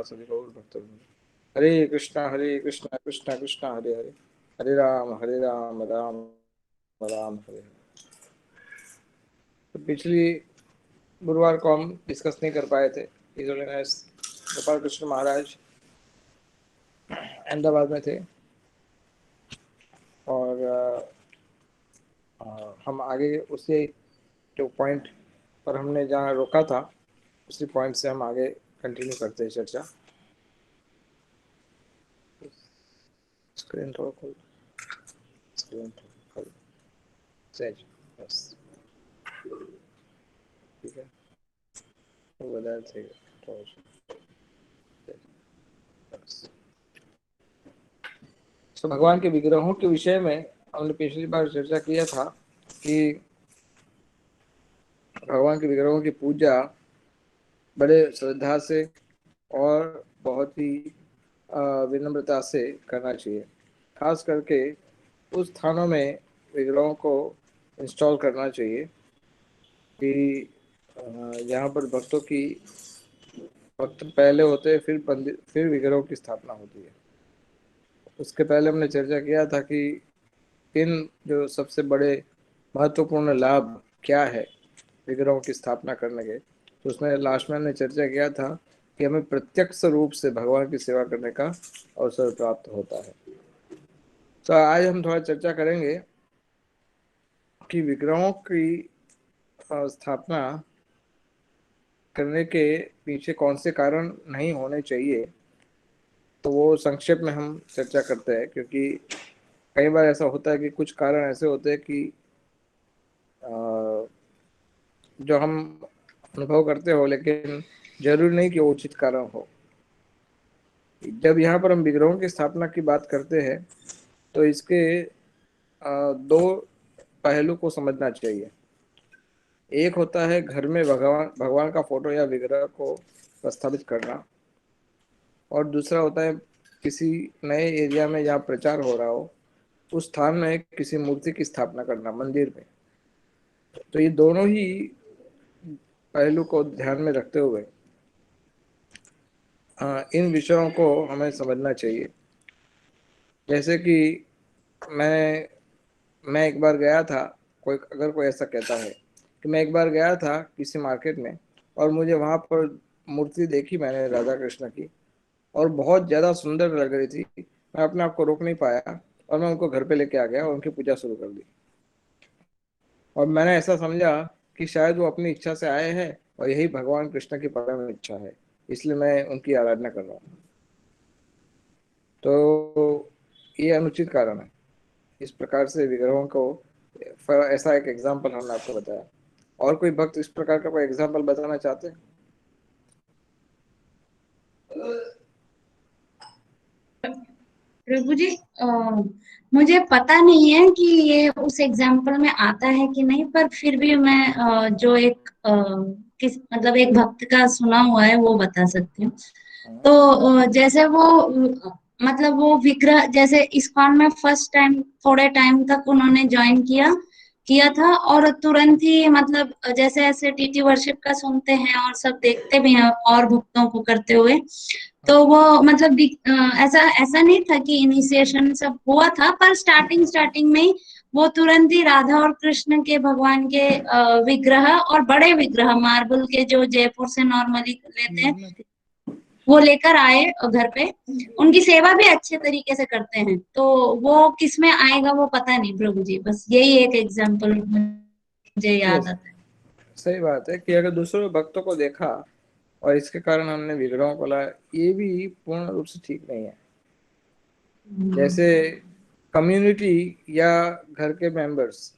श्रीवासदि गौरभक्तवृंद। हरे कृष्णा कृष्णा कृष्णा हरे हरे, हरे राम राम राम हरे हरे। तो पिछली गुरुवार को हम डिस्कस नहीं कर पाए थे। इस गोपाल कृष्ण महाराज अहमदाबाद में थे और हम आगे उसी जो पॉइंट पर हमने जहाँ रोका था उसी पॉइंट से हम आगे कंटिन्यू करते हैं चर्चा। स्क्रीन थोड़ा खोल, स्क्रीन थोड़ा खोल, सहज बस, ठीक है। वो बदल थे बस। तो भगवान के विग्रहों के विषय में हमने पिछली बार चर्चा किया था कि भगवान के विग्रहों की पूजा बड़े श्रद्धा से और बहुत ही विनम्रता से करना चाहिए। खास करके उस स्थानों में विग्रहों को इंस्टॉल करना चाहिए कि जहाँ पर भक्त पहले होते हैं, फिर विग्रहों की स्थापना होती है। उसके पहले हमने चर्चा किया था कि इन जो सबसे बड़े महत्वपूर्ण लाभ क्या है विग्रहों की स्थापना करने के, तो उसमें लास्ट में हमने चर्चा किया था कि हमें प्रत्यक्ष रूप से भगवान की सेवा करने का अवसर प्राप्त होता है। तो आज हम थोड़ा चर्चा करेंगे कि विग्रहों की स्थापना करने के पीछे कौन से कारण नहीं होने चाहिए। तो वो संक्षेप में हम चर्चा करते हैं, क्योंकि कई बार ऐसा होता है कि कुछ कारण ऐसे होते हैं कि जो हम अनुभव करते हो, लेकिन जरूरी नहीं कि वो उचित कारण हो। जब यहाँ पर हम विग्रहों की स्थापना की बात करते हैं तो इसके दो पहलू को समझना चाहिए। एक होता है घर में भगवान भगवान का फोटो या विग्रह को प्रस्थापित करना, और दूसरा होता है किसी नए एरिया में जहाँ प्रचार हो रहा हो उस स्थान में किसी मूर्ति की स्थापना करना मंदिर में। तो ये दोनों ही पहलू को ध्यान में रखते हुए इन विषयों को हमें समझना चाहिए। जैसे कि मैं मैं एक बार गया था, कोई ऐसा कहता है कि मैं एक बार गया था किसी मार्केट में और मुझे वहां पर मूर्ति देखी मैंने राधा कृष्ण की, और बहुत ज़्यादा सुंदर लग रही थी। मैं अपने आप को रोक नहीं पाया और मैं उनको घर पे लेके आ गया और उनकी पूजा शुरू कर दी। और मैंने ऐसा समझा कि शायद वो अपनी इच्छा से आए हैं और यही भगवान कृष्ण की परम इच्छा है, इसलिए मैं उनकी आराधना कर रहा हूँ। तो ये अनुचित कारण है। इस प्रकार से विग्रहों को ऐसा एक एग्जाम्पल हमने आपको बताया। और कोई भक्त इस प्रकार का कोई एग्जाम्पल बताना चाहते हैं? प्रभु जी, मुझे पता नहीं है कि ये उस एग्जाम्पल में आता है कि नहीं, पर फिर भी मैं जो एक किस मतलब एक भक्त का सुना हुआ है वो बता सकती हूँ। हाँ। तो जैसे वो मतलब वो विग्रह जैसे इस्कॉन में फर्स्ट टाइम थोड़े टाइम तक उन्होंने ज्वाइन किया किया था, और तुरंत ही मतलब जैसे ऐसे टीटी वर्शिप का सुनते हैं और सब देखते भी हैं और भक्तों को करते हुए। तो वो मतलब ऐसा ऐसा नहीं था कि इनिशिएशन सब हुआ था, पर स्टार्टिंग स्टार्टिंग में ही वो तुरंत ही राधा और कृष्ण के भगवान के विग्रह, और बड़े विग्रह मार्बल के जो जयपुर से नॉर्मली लेते हैं वो लेकर आए घर पे। उनकी सेवा भी अच्छे तरीके से करते हैं, तो वो किस में आएगा वो पता नहीं प्रभु जी, बस यही एक एग्जांपल मुझे याद यस, आता है। सही बात है कि अगर दूसरों भक्तों को देखा और इसके कारण हमने विग्रहों को लाया, ये भी पूर्ण रूप से ठीक नहीं है। जैसे कम्युनिटी या घर के मेंबर्स,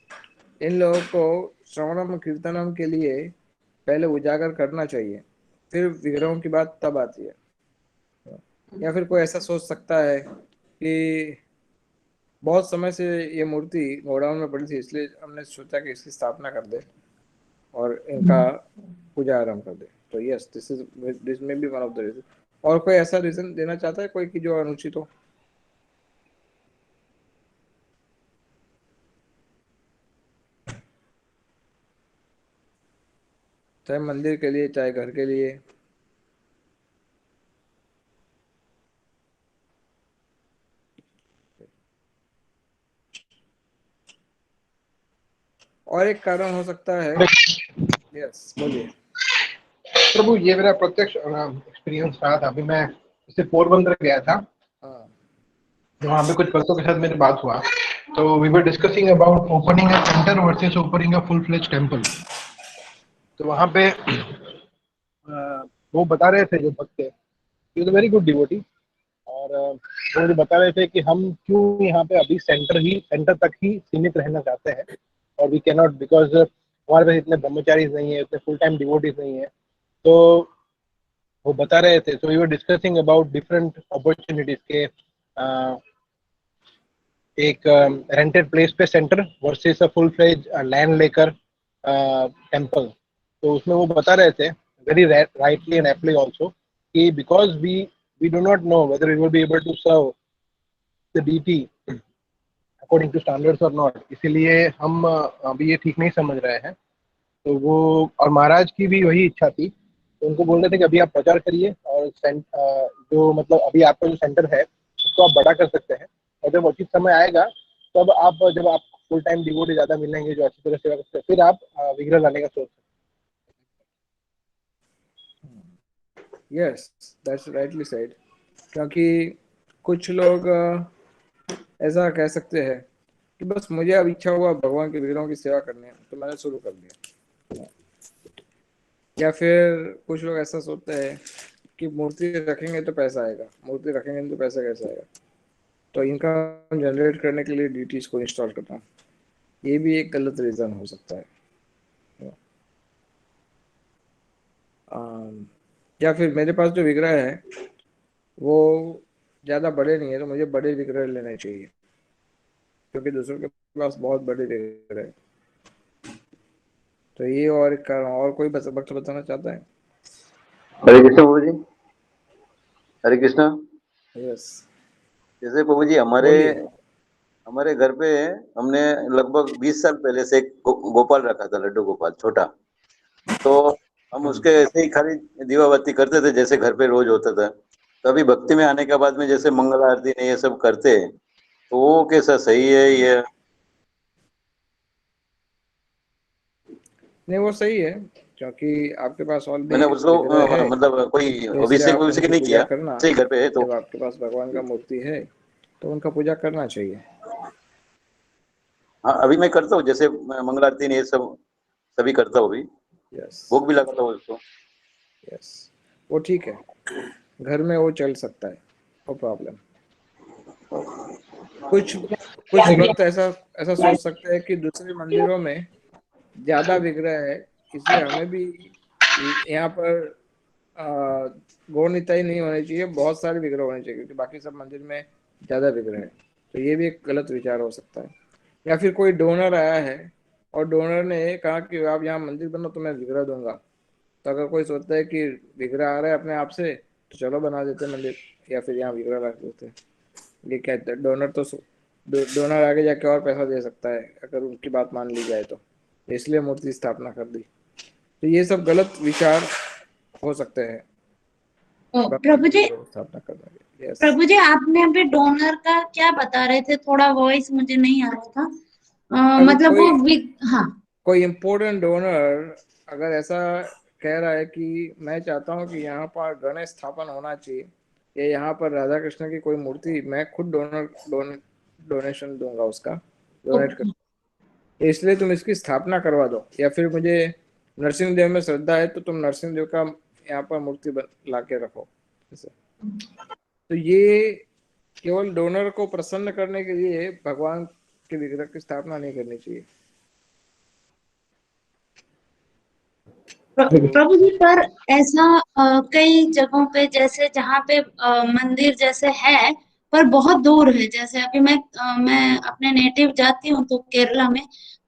इन लोगों को श्रवणम कीर्तनम के लिए पहले उजागर करना चाहिए, फिर विग्रहों की बात तब आती है। या फिर कोई ऐसा सोच सकता है कि बहुत समय से ये मूर्ति गोडाउन में पड़ी थी, इसलिए हमने सोचा कि इसकी स्थापना कर दे और इनका पूजा आरंभ कर दे। तो yes, this may be one of the reason. और कोई ऐसा रीजन देना चाहता है कोई कि जो अनुचित हो? चाहे मंदिर के लिए चाहे घर के लिए। और एक कारण हो सकता है। यस, बोलिए। प्रभु, ये मेरा प्रत्यक्ष एक्सपीरियंस रहा था। अभी मैं इससे पोरबंदर गया था, हाँ, तो वहाँ पे कुछ भक्तों के साथ मेरी बात हुआ। तो we were discussing about opening a centre versus opening a full fledge temple. तो वहाँ पे वो बता रहे थे जो भक्त थे, is a very good devotee, और वो मुझे बता रहे थे कि हम क्यों यहाँ पे अभी सेंटर तक ही सीमित रहना चाहते हैं, और वी कैन नॉट, बिकॉज हमारे पास इतने ब्रह्मचारी नहीं है, इतने फुल टाइम डिवोटीज नहीं है। तो वो बता रहे थे, so we were discussing about different opportunities के, एक रेंटेड प्लेस पे centre versus a full fledge land लेकर टेम्पल। तो उसमें वो बता रहे थे very rightly and aptly also कि because we do not know whether we will be able to serve the deity according to standards और नॉट, इसीलिए हम अभी ये ठीक नहीं समझ रहे हैं। तो वो, और महाराज की भी वही इच्छा थी, तो उनको बोल रहे थे कि अभी आप प्रचार करिए, और जो मतलब अभी आपका जो सेंटर है उसको आप बड़ा कर सकते हैं, और जब उचित समय आएगा तब आप, जब आप फुल टाइम डिवोटी ज़्यादा मिलेंगे जो अच्छी तरह सेवा करते हैं, फिर आप विग्रह लाने का सोच सकते यस, दैट्स राइटली सेड। क्योंकि कुछ लोग ऐसा कह सकते हैं कि बस मुझे अब इच्छा हुआ भगवान के विग्रहों की सेवा करनी है तो मैंने शुरू कर दिया। या फिर कुछ लोग ऐसा सोचते हैं कि मूर्ति रखेंगे तो पैसा आएगा, मूर्ति रखेंगे नहीं तो पैसा कैसे आएगा, तो इनकम जनरेट करने के लिए डीटीज को इंस्टॉल करना, ये भी एक गलत रीजन हो सकता है। या फिर मेरे पास जो विग्रह है वो ज़्यादा बड़े नहीं है तो मुझे बड़े विग्रह लेने चाहिए, क्योंकि दूसरों के पास बहुत बड़े विग्रह है। तो ये और एक कारण। और कोई वक्त बताना चाहता है? हरे कृष्ण प्रभु जी। हरे कृष्ण। यस, जैसे प्रभु जी हमारे बोलिए। हमारे घर पे हमने लगभग 20 साल पहले से एक गोपाल रखा था, लड्डू गोपाल छोटा। तो हम उसके ऐसे ही खाली दीवाबत्ती करते थे जैसे घर पे रोज होता था। तो अभी भक्ति में आने के बाद में जैसे मंगल आरती ने ये सब करते हैं, तो वो कैसा सही है ये? नहीं, वो सही है, क्योंकि आपके पास मैंने ऑलरेडी उसको विग्रह है, मतलब कोई तो इसलिए अभिषेक आप अभिषेक उनकी नहीं पूजा किया, करना। ऐसे ही घर पे है तो। जब आपके पास भगवान का मूर्ति है तो उनका पूजा करना चाहिए। हाँ, अभी मैं करता हूँ जैसे मंगल आरती ने ये सब सभी करता हूँ अभी। यस, भोग भी लगाता हूँ उसको। यस, वो ठीक है, घर में वो चल सकता है, नो प्रॉब्लम। कुछ कुछ हैं। भक्त ऐसा ऐसा सोच सकते हैं कि दूसरे मंदिरों में ज्यादा विग्रह है, इसलिए हमें भी यहाँ पर गौर निताई नहीं होनी चाहिए, बहुत सारे विग्रह होने चाहिए क्योंकि बाकी सब मंदिर में ज्यादा विग्रह है। तो ये भी एक गलत विचार हो सकता है। या फिर कोई डोनर आया है और डोनर ने कहा कि आप यहाँ मंदिर बनो तो मैं विग्रह दूंगा। तो अगर कोई सोचता है कि विग्रह आ रहा है अपने आप से तो चलो बना देते मंदिर, या फिर यहाँ विग्रह रख देते। ये कहते हैं डोनर तो डोनर आगे जाके और पैसा दे सकता है अगर उनकी बात मान ली जाए तो, इसलिए मूर्ति स्थापना कर दी। तो ये सब गलत विचार हो सकते हैं भगवान प्रभु के जी, विग्रह की स्थापना करने के। यस। प्रभु जी, आपने अभी डोनर का क्या बता रहे थे? थोड़ा वॉइस मुझे नहीं आ रहा था। अगर मतलब कोई वो हाँ। कोई इम्पोर्टेंट डोनर अगर ऐसा कह रहा है कि मैं चाहता हूँ कि यहाँ पर गणेश स्थापन होना चाहिए या यहाँ पर राधा कृष्ण की कोई मूर्ति, मैं खुद डोनेशन दूंगा, उसका डोनेट कर, इसलिए तुम इसकी स्थापना करवा दो। या फिर मुझे नरसिंह देव में श्रद्धा है तो तुम नरसिंह देव का यहाँ पर मूर्ति ला के रखो, ऐसे। तो ये केवल डोनर को प्रसन्न करने के लिए भगवान के विग्रह की स्थापना नहीं करनी चाहिए। प्रभु जी, पर ऐसा कई जगहों पे, जैसे जहाँ पे मंदिर जैसे है पर बहुत दूर है, जैसे अभी मैं अपने नेटिव जाती हूँ तो केरला में,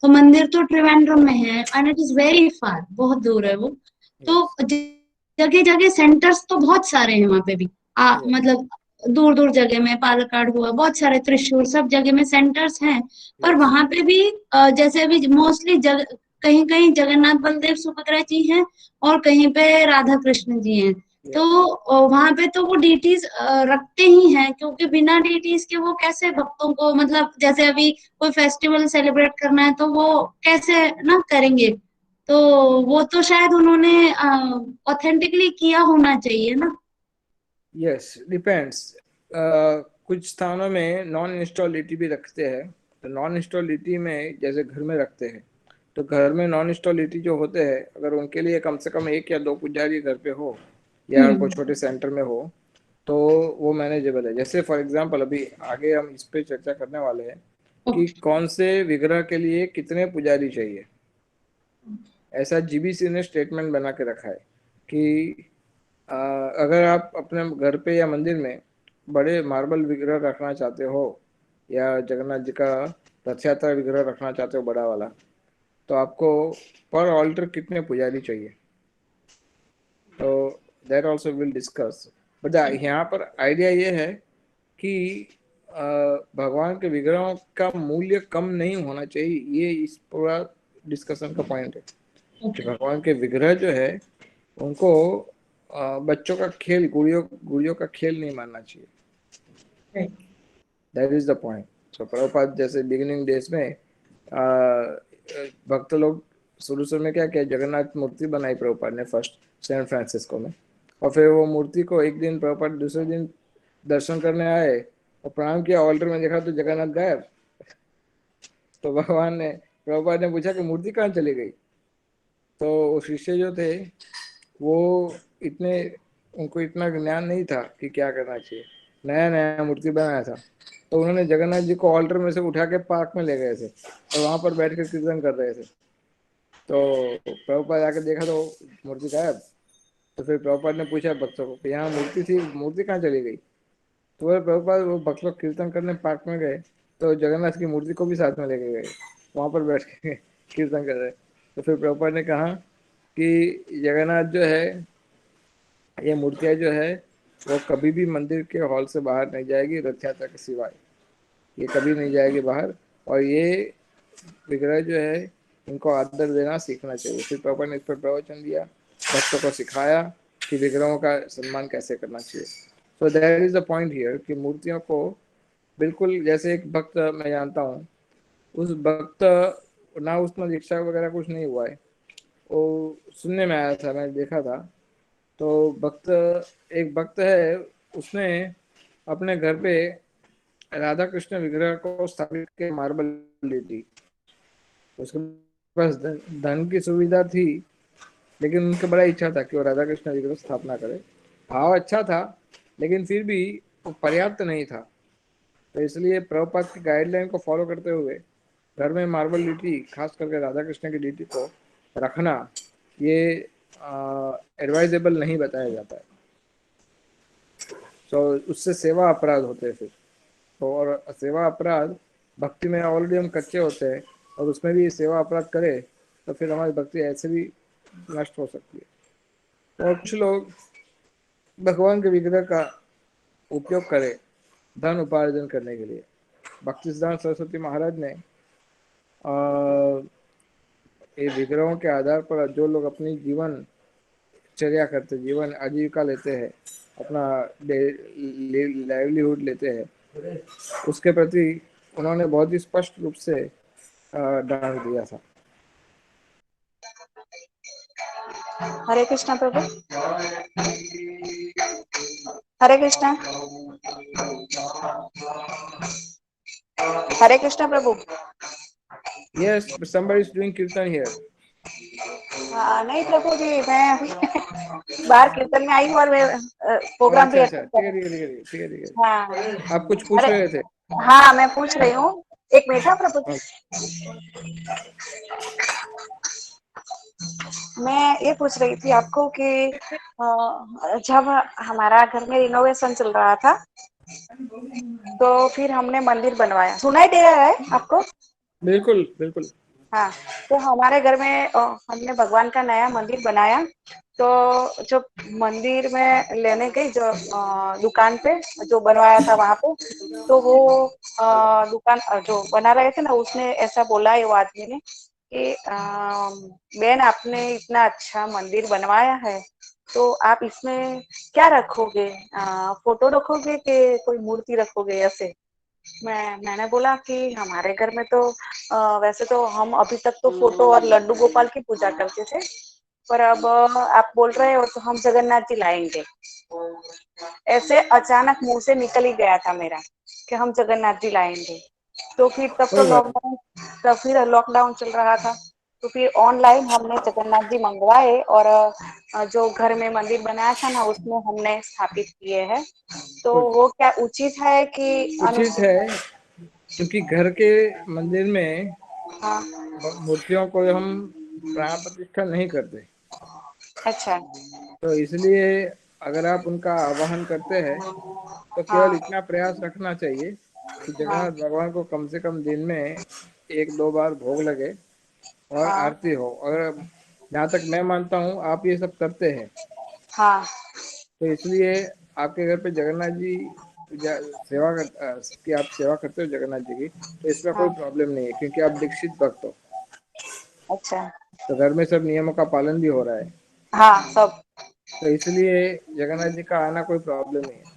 तो मंदिर तो त्रिवेंद्रम में है and it is very far, बहुत दूर है वो। तो यस, जगह जगह सेंटर्स तो बहुत सारे हैं वहां पे भी, यस, मतलब दूर दूर जगह में, पालक्काड हुआ, बहुत सारे, त्रिशूर, सब जगह में सेंटर्स हैं। पर यस, वहां पे भी जैसे अभी मोस्टली कहीं कहीं जगन्नाथ बलदेव सुभद्रा जी हैं और कहीं पे राधा कृष्ण जी हैं। तो वहां पे तो वो डीटीज रखते ही हैं, क्योंकि बिना डीटीज के वो कैसे भक्तों को, मतलब जैसे अभी कोई फेस्टिवल सेलिब्रेट करना है तो वो कैसे ना करेंगे। तो वो तो शायद उन्होंने ऑथेंटिकली किया होना चाहिए ना। Yes, depends. कुछ स्थानों में नॉन इंस्टॉलिटी भी रखते हैं। तो नॉन इंस्टॉलिटी में जैसे घर में रखते हैं, तो घर में नॉन इंस्टॉलिटी जो होते हैं, अगर उनके लिए कम से कम एक या दो पुजारी घर पे हो या कोई छोटे सेंटर में हो, तो वो मैनेजेबल है। जैसे फॉर एग्जांपल अभी आगे हम इस पे चर्चा करने वाले हैं कि कौन से विग्रह के लिए कितने पुजारी चाहिए। ऐसा जीबीसी ने स्टेटमेंट बना के रखा है कि अगर आप अपने घर पे या मंदिर में बड़े मार्बल विग्रह रखना चाहते हो या जगन्नाथ जी का रथ यात्रा विग्रह रखना चाहते हो बड़ा वाला, तो आपको पर ऑल्टर कितने पुजारी चाहिए। तो that also will discuss. But यहाँ पर आइडिया ये है कि भगवान के विग्रहों का मूल्य कम नहीं होना चाहिए। ये इस पूरा डिस्कशन का पॉइंट है कि भगवान के विग्रह जो है उनको बच्चों का खेल, गुड़ियों गुड़ियों का खेल नहीं मानना चाहिए। That is the point. So Prabhupada जैसे बिगिनिंग डेज में भक्त लोग शुरू में क्या किया, जगन्नाथ मूर्ति बनाई प्रभुपाद ने फर्स्ट सैन फ्रांसिस्को में, और फिर वो मूर्ति को एक दिन प्रभुपाद दूसरे दिन दर्शन करने आए और प्रणाम किया, ऑल्टर में देखा तो जगन्नाथ गायब। तो भगवान ने, प्रभुपाद ने पूछा कि मूर्ति कहाँ चली गई। तो वो शिष्य जो थे वो इतने, उनको इतना ज्ञान नहीं था कि क्या करना चाहिए, नया नया मूर्ति बनाया था। तो उन्होंने जगन्नाथ जी को ऑल्टर में से उठा के पार्क में ले गए थे और वहां पर बैठ कर कीर्तन कर रहे थे। तो प्रभुपाद आके देखा तो मूर्ति गायब। तो फिर प्रभुपाद ने पूछा भक्तों को कि यहाँ मूर्ति थी, मूर्ति कहाँ चली गई। तो वह प्रभुपाद, वो भक्त लोग कीर्तन करने पार्क में गए तो जगन्नाथ की मूर्ति को भी साथ में लेके गए, वहां पर बैठ के कीर्तन कर रहे। तो फिर प्रभुपाद ने कहा कि जगन्नाथ जो है, ये मूर्तियाँ जो है वो कभी भी मंदिर के हॉल से बाहर नहीं जाएगी रथ यात्रा के सिवाय, ये कभी नहीं जाएगी बाहर। और ये विग्रह जो है इनको आदर देना सीखना चाहिए। फिर पापा ने इस पर प्रवचन दिया, भक्तों को सिखाया कि विग्रहों का सम्मान कैसे करना चाहिए। सो that is the point here कि मूर्तियों को बिल्कुल, जैसे एक भक्त मैं जानता हूँ, उस भक्त ना उसमें दीक्षा वगैरह कुछ नहीं हुआ है, वो सुनने में आया था, मैंने देखा था। तो भक्त, एक भक्त है, उसने अपने घर पे राधा कृष्ण विग्रह को स्थापित के मार्बल ली थी। उसके पास धन की सुविधा थी, लेकिन उनका बड़ा इच्छा था कि वो राधा कृष्ण विग्रह स्थापना करे। भाव अच्छा था, लेकिन फिर भी वो पर्याप्त नहीं था। तो इसलिए प्रभुपाद की गाइडलाइन को फॉलो करते हुए घर में मार्बल लीटी, खास करके राधा कृष्ण की लीटी को रखना, ये एडवाइजेबल नहीं बताया जाता है। तो उससे सेवा अपराध होते हैं फिर। तो और सेवा अपराध, भक्ति में ऑलरेडी हम कच्चे होते हैं और उसमें भी सेवा अपराध करें तो फिर हमारी भक्ति ऐसे भी नष्ट हो सकती है। और कुछ लोग भगवान के विग्रह का उपयोग करें धन उपार्जन करने के लिए। भक्ति सिद्धांत सरस्वती महाराज ने ये विग्रहों के आधार पर जो लोग अपनी जीवन चर्या करते, जीवन आजीविका लेते हैं, अपना लाइवलीहुड लेते हैं, उसके प्रति उन्होंने बहुत ही स्पष्ट रूप से डांट दिया था। हरे कृष्णा प्रभु। हरे कृष्णा। हरे कृष्णा प्रभु। Yes, but somebody is doing kirtan here. नहीं प्रभु जी, मैं अभी बाहर कीर्तन में आई हूँ और मैं प्रोग्राम भी अच्छा, अटेंड ठीक है कर ठीक है रही ठीक है ठीक है ठीक है। हूँ। हाँ आप कुछ पूछ अरे रहे थे। हाँ, मैं पूछ रही हूँ, एक मिनट। हाँ प्रभु, मैं ये पूछ रही थी आपको कि जब हमारा घर में रिनोवेशन चल रहा था तो फिर हमने मंदिर बनवाया। सुनाई दे रहा है आपको? बिल्कुल बिल्कुल। हाँ, तो हमारे घर में हमने भगवान का नया मंदिर बनाया। तो जो मंदिर में लेने गई, जो दुकान पे जो बनवाया था वहां पे, तो वो दुकान जो बना रहे थे ना, उसने ऐसा बोला है वो आदमी ने कि बहन, आपने इतना अच्छा मंदिर बनवाया है तो आप इसमें क्या रखोगे? फोटो रखोगे कि कोई मूर्ति रखोगे ऐसे? मैंने बोला कि हमारे घर में तो वैसे तो हम अभी तक तो फोटो और लड्डू गोपाल की पूजा करते थे, पर अब आप बोल रहे हो तो हम जगन्नाथ जी लाएंगे। ऐसे अचानक मुंह से निकल ही गया था मेरा कि हम जगन्नाथ जी लाएंगे। तो फिर कोई बात नहीं। तब फिर लॉकडाउन चल रहा था, तो फिर ऑनलाइन हमने जगन्नाथ जी मंगवाए और जो घर में मंदिर बनाया था ना उसमें हमने स्थापित किए हैं। तो गुड। वो क्या उचित है कि उचित है, क्योंकि घर के मंदिर में हाँ, मूर्तियों को हम प्राण प्रतिष्ठा नहीं करते, अच्छा, तो इसलिए अगर आप उनका आवाहन करते हैं तो केवल हाँ, इतना प्रयास रखना चाहिए कि हाँ, जगन्नाथ भगवान को कम से कम दिन में एक दो बार भोग लगे और हाँ, आरती हो। और जहाँ तक मैं मानता हूँ आप ये सब करते हैं, हाँ, तो इसलिए आपके घर पे जगन्नाथ जी सेवा की आप सेवा करते हो जगन्नाथ जी की, तो इसमें कोई हाँ, प्रॉब्लम नहीं है, क्योंकि आप दीक्षित भक्त हो। अच्छा, तो घर में सब नियमों का पालन भी हो रहा है, हाँ, सब। तो इसलिए जगन्नाथ जी का आना कोई प्रॉब्लम नहीं है।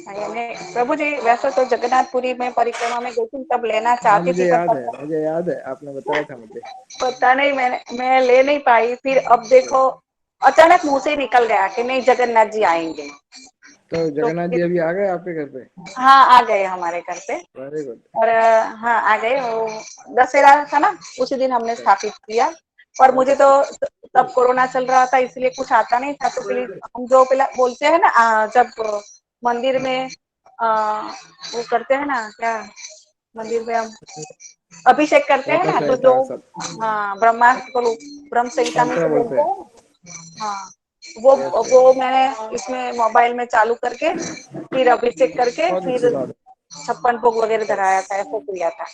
मैंने प्रभु जी वैसे तो जगन्नाथपुरी में परिक्रमा में गई थी, तब लेना हाँ, चाहती थी, पर मुझे याद है, आपने बताया था मुझे। पता नहीं मैं ले नहीं पाई। फिर अब देखो अचानक मुंह से निकल गया कि नहीं जगन्नाथ जी आएंगे। तो तो जगन्नाथ जी फिर अभी आ गए आपके घर पे? हाँ आ गए हमारे घर पे। Very good. और हाँ आ गए। वो दशहरा था ना उसी दिन हमने स्थापित किया। और बहुत मुझे अच्छी तो बात। तब कोरोना चल रहा था इसलिए कुछ आता नहीं था। तो फिर हम जो पहला बोलते हैं ना जब मंदिर में वो करते हैं ना क्या, मंदिर में हम अभिषेक करते हैं ब्रह्म ना, तो जो संहिता सब हाँ ब्रह्मास्त्र को ब्रह्म संहिता में मंत्र से बोलते बोलते हैं। हैं। हाँ वो यस यस, वो मैंने इसमें मोबाइल में चालू करके फिर अभिषेक करके बहुत अच्छी फिर बात है। 56 भोग वगैरह धराया था, ऐसा किया था।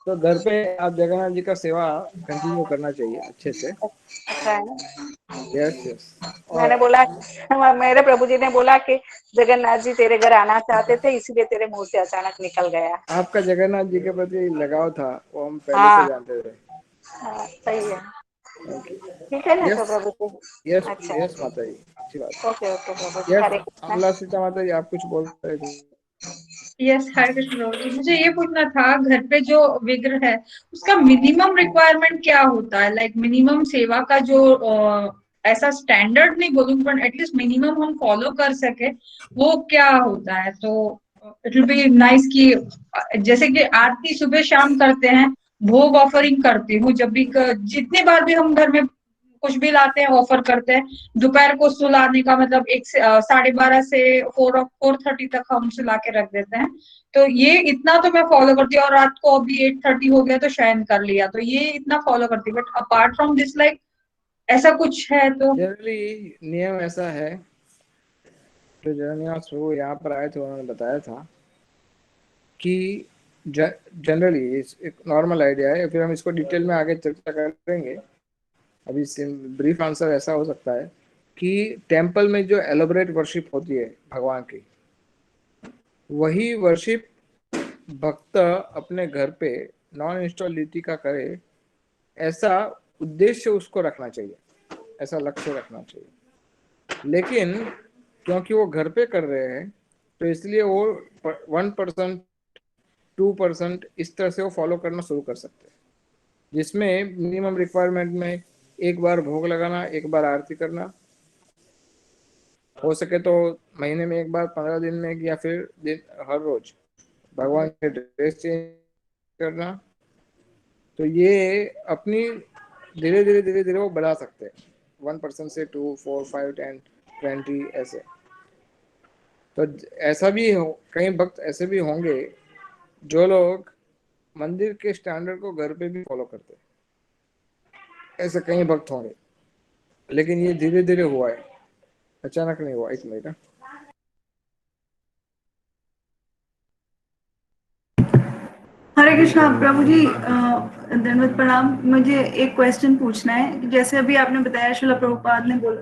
तो घर पे आप जगन्नाथ जी का सेवा कंटिन्यू करना चाहिए अच्छे से। अच्छा है ना। Yes yes. और मैंने बोला, मेरे प्रभु जी ने बोला कि जगन्नाथ जी तेरे घर आना चाहते थे इसीलिए तेरे मुंह से अचानक निकल गया। आपका जगन्नाथ जी के प्रति लगाव था, वो हम पहले से हाँ, जानते थे। हाँ सही है। Thank you. ठीक है ना तो यस प्रभु जी। यस अच्छा, यस माता जी, अच्छी बात। ओके ओके प्रभु जी, यस, हरे कृष्णा। अमला सीता माता जी, आप कुछ बोल रहे थे? यस, हरे कृष्ण प्रभु जी। मुझे ये पूछना था, घर पे जो विग्रह है उसका मिनिमम रिक्वायरमेंट क्या होता है? लाइक मिनिमम सेवा का जो ऐसा स्टैंडर्ड नहीं बोलूंगी पर एटलीस्ट मिनिमम हम फॉलो कर सके, वो क्या होता है? तो इट विल बी नाइस कि जैसे कि आरती सुबह शाम करते हैं, भोग ऑफरिंग करती हूँ जब भी जितने बार भी हम घर में कुछ भी लाते हैं ऑफर करते हैं। दोपहर को सुलाने का मतलब 12:30 से 4:30 तक हम सुला के रख देते हैं। तो ये इतना तो मैं फॉलो करती हूँ, और रात को अभी 8:30 हो गया तो शयन कर लिया, तो ये इतना फॉलो करती हूँ। But apart from this like ऐसा कुछ है तो? जनरली नियम ऐसा है, जो जगन्नाथ प्रभु यहाँ पर आए थे उन्होंने बताया था कि जनरली एक नॉर्मल आइडिया है, फिर हम इसको डिटेल में आगे चर्चा करेंगे। अभी ब्रीफ आंसर ऐसा हो सकता है कि टेम्पल में जो एलोबरेट वर्शिप होती है भगवान की, वही वर्शिप भक्त अपने घर पे नॉन इंस्टॉल रीति का करे, ऐसा उद्देश्य उसको रखना चाहिए, ऐसा लक्ष्य रखना चाहिए। लेकिन क्योंकि वो घर पे कर रहे हैं, तो इसलिए वो 1% 2% इस तरह से वो फॉलो करना शुरू कर सकते हैं, जिसमें मिनिमम रिक्वायरमेंट में एक बार भोग लगाना, एक बार आरती करना, हो सके तो महीने में एक बार, 15 दिन में, या फिर हर रोज भगवान के ड्रेस चेंज करना। तो ये अपनी धीरे धीरे वो बढ़ा सकते हैं, 1% से 2, 4, 5, 10, 20 ऐसे। तो ऐसा भी हो, कई भक्त ऐसे भी होंगे जो लोग मंदिर के स्टैंडर्ड को घर पे भी फॉलो करते हैं, ऐसे कई भक्त होंगे। लेकिन ये धीरे धीरे हुआ है, अचानक नहीं हुआ। एक मिनट। हरे कृष्णा प्रभु जी, दंडवत प्रणाम। मुझे एक क्वेश्चन पूछना है कि जैसे अभी आपने बताया, श्रील प्रभुपाद ने बोला,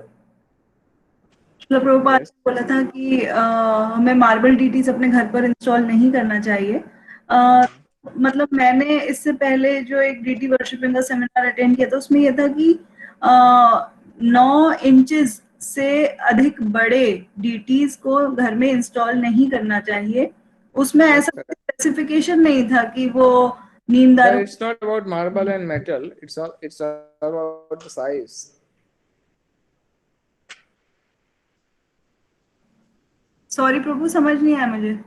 श्रील प्रभुपाद यस। ने बोला था कि हमें मार्बल डीटीज अपने घर पर इंस्टॉल नहीं करना चाहिए। मतलब मैंने इससे पहले जो एक डीटी वर्शिपिंग का सेमिनार अटेंड किया था उसमें यह था कि 9 इंचेस से अधिक बड़े डीटीज को घर में इंस्टॉल नहीं करना चाहिए। उसमें Yes, ऐसा correct. स्पेसिफिकेशन नहीं था कि वो नीम But दारू। it's not about marble and metal. It's all about the size. Sorry Prabhu, समझ नहीं आया मुझे।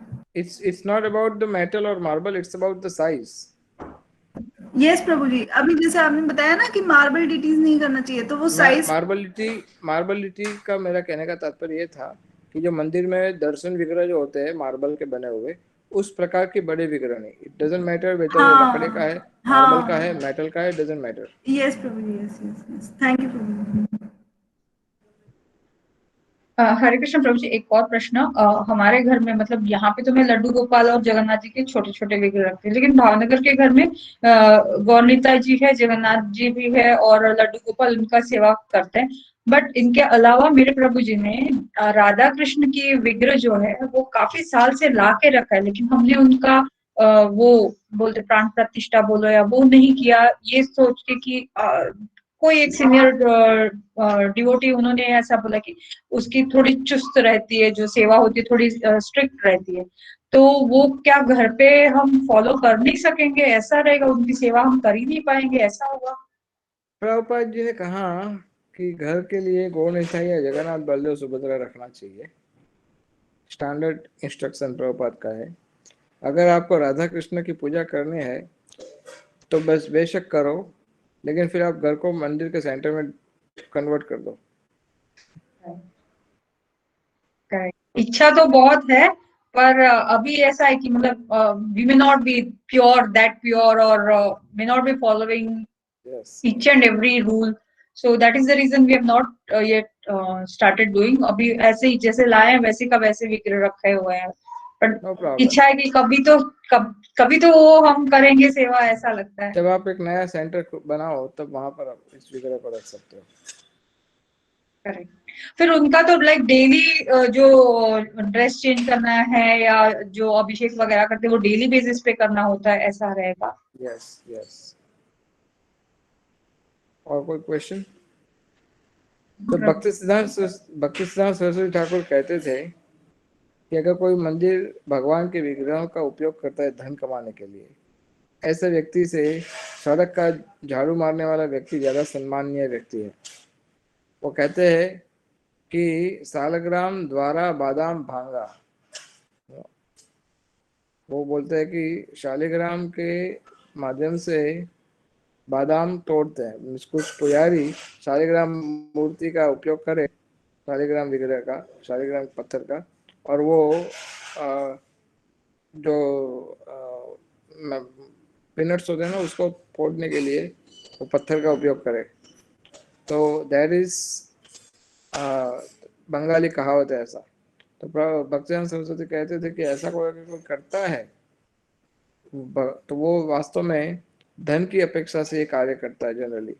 It's not about the metal or marble. It's about the size. Yes Prabhu ji, अभी जैसे आपने बताया ना कि मार्बल डीटीज नहीं करना चाहिए, तो वो साइज। मार्बलिटी का मेरा कहने का तात्पर्य ये था कि जो मंदिर में दर्शन विग्रह जो होते हैं मार्बल के बने हुए, उस प्रकार के बड़े विग्रह नहीं। इट डजंट मैटर वेदर वो लकड़े का है, मार्बल का है, मेटल का है, doesn't matter. Yes Prabhu ji, yes yes yes, thank you Prabhu ji. Hare Krishna Prabhu ji, एक और प्रश्न। हमारे घर में मतलब यहाँ पे तो मैं लड्डू गोपाल और जगन्नाथ जी के छोटे छोटे विग्रह रखती हूँ, लेकिन भावनगर के घर में गौरनीता जी है, जगन्नाथ जी भी है और लड्डू गोपाल उनका सेवा करते हैं। बट इनके अलावा मेरे प्रभु जी ने राधा कृष्ण की विग्रह जो है वो काफी साल से ला के रखा है, लेकिन हमने उनका वो बोलते प्राण प्रतिष्ठा बोलो या वो नहीं किया, ये सोच के कि कोई एक सीनियर डिवोटी उन्होंने ऐसा बोला कि उसकी थोड़ी चुस्त रहती है, जो सेवा होती है थोड़ी स्ट्रिक्ट रहती है, तो वो क्या घर पे हम फॉलो कर नहीं सकेंगे? ऐसा रहेगा, उनकी सेवा हम कर ही नहीं पाएंगे, ऐसा होगा? प्रभुपाद जी ने कहा कि घर के लिए गौरनीता या जगन्नाथ बलदेव सुभद्रा रखना चाहिए। स्टैंडर्ड इंस्ट्रक्शन प्रभुपाद का है। अगर आपको राधा कृष्ण की पूजा करनी है तो बस बेशक करो, लेकिन फिर आप घर को मंदिर के सेंटर में कन्वर्ट कर दो। इच्छा तो बहुत है, पर अभी ऐसा है कि मतलब we may not be pure that pure और may not be following each and every rule, so that is the reason we have not yet started doing. अभी ऐसे ही जैसे लाए हैं वैसे का वैसे विग्रह रखे हुए हैं, पर इच्छा है कि कभी तो वो हम करेंगे सेवा, ऐसा लगता है। जब आप एक नया सेंटर बनाओ तब वहां पर आप इस विग्रह को रख सकते हो। करेक्ट। फिर उनका तो लाइक डेली जो ड्रेस चेंज करना है या जो अभिषेक वगैरह करते हैं वो डेली बेसिस पे करना होता है, ऐसा रहेगा? Yes yes. और कोई क्वेश्चन? तो भक्ति सिद्धांत सरस्वती ठाकुर कहते थे कि अगर कोई मंदिर भगवान के विग्रहों का उपयोग करता है धन कमाने के लिए, ऐसे व्यक्ति से सड़क का झाड़ू मारने वाला व्यक्ति ज्यादा सम्माननीय व्यक्ति है। वो कहते हैं कि सालग्राम द्वारा बादाम भांगा। वो बोलते हैं कि शालिग्राम के माध्यम से बादाम तोड़ते हैं। कुछ पुजारी शालिग्राम मूर्ति का उपयोग करे, शालिग्राम विग्रह का, शालिग्राम पत्थर का, और वो जो पिनट्स होते हैं ना उसको फोड़ने के लिए वो पत्थर का उपयोग करे। तो दैट इज बंगाली कहावत है ऐसा। तो भक्तिवेदांत सरस्वती कहते थे कि ऐसा कोई करता है तो वो वास्तव में धन की अपेक्षा से ये कार्य करता है जनरली।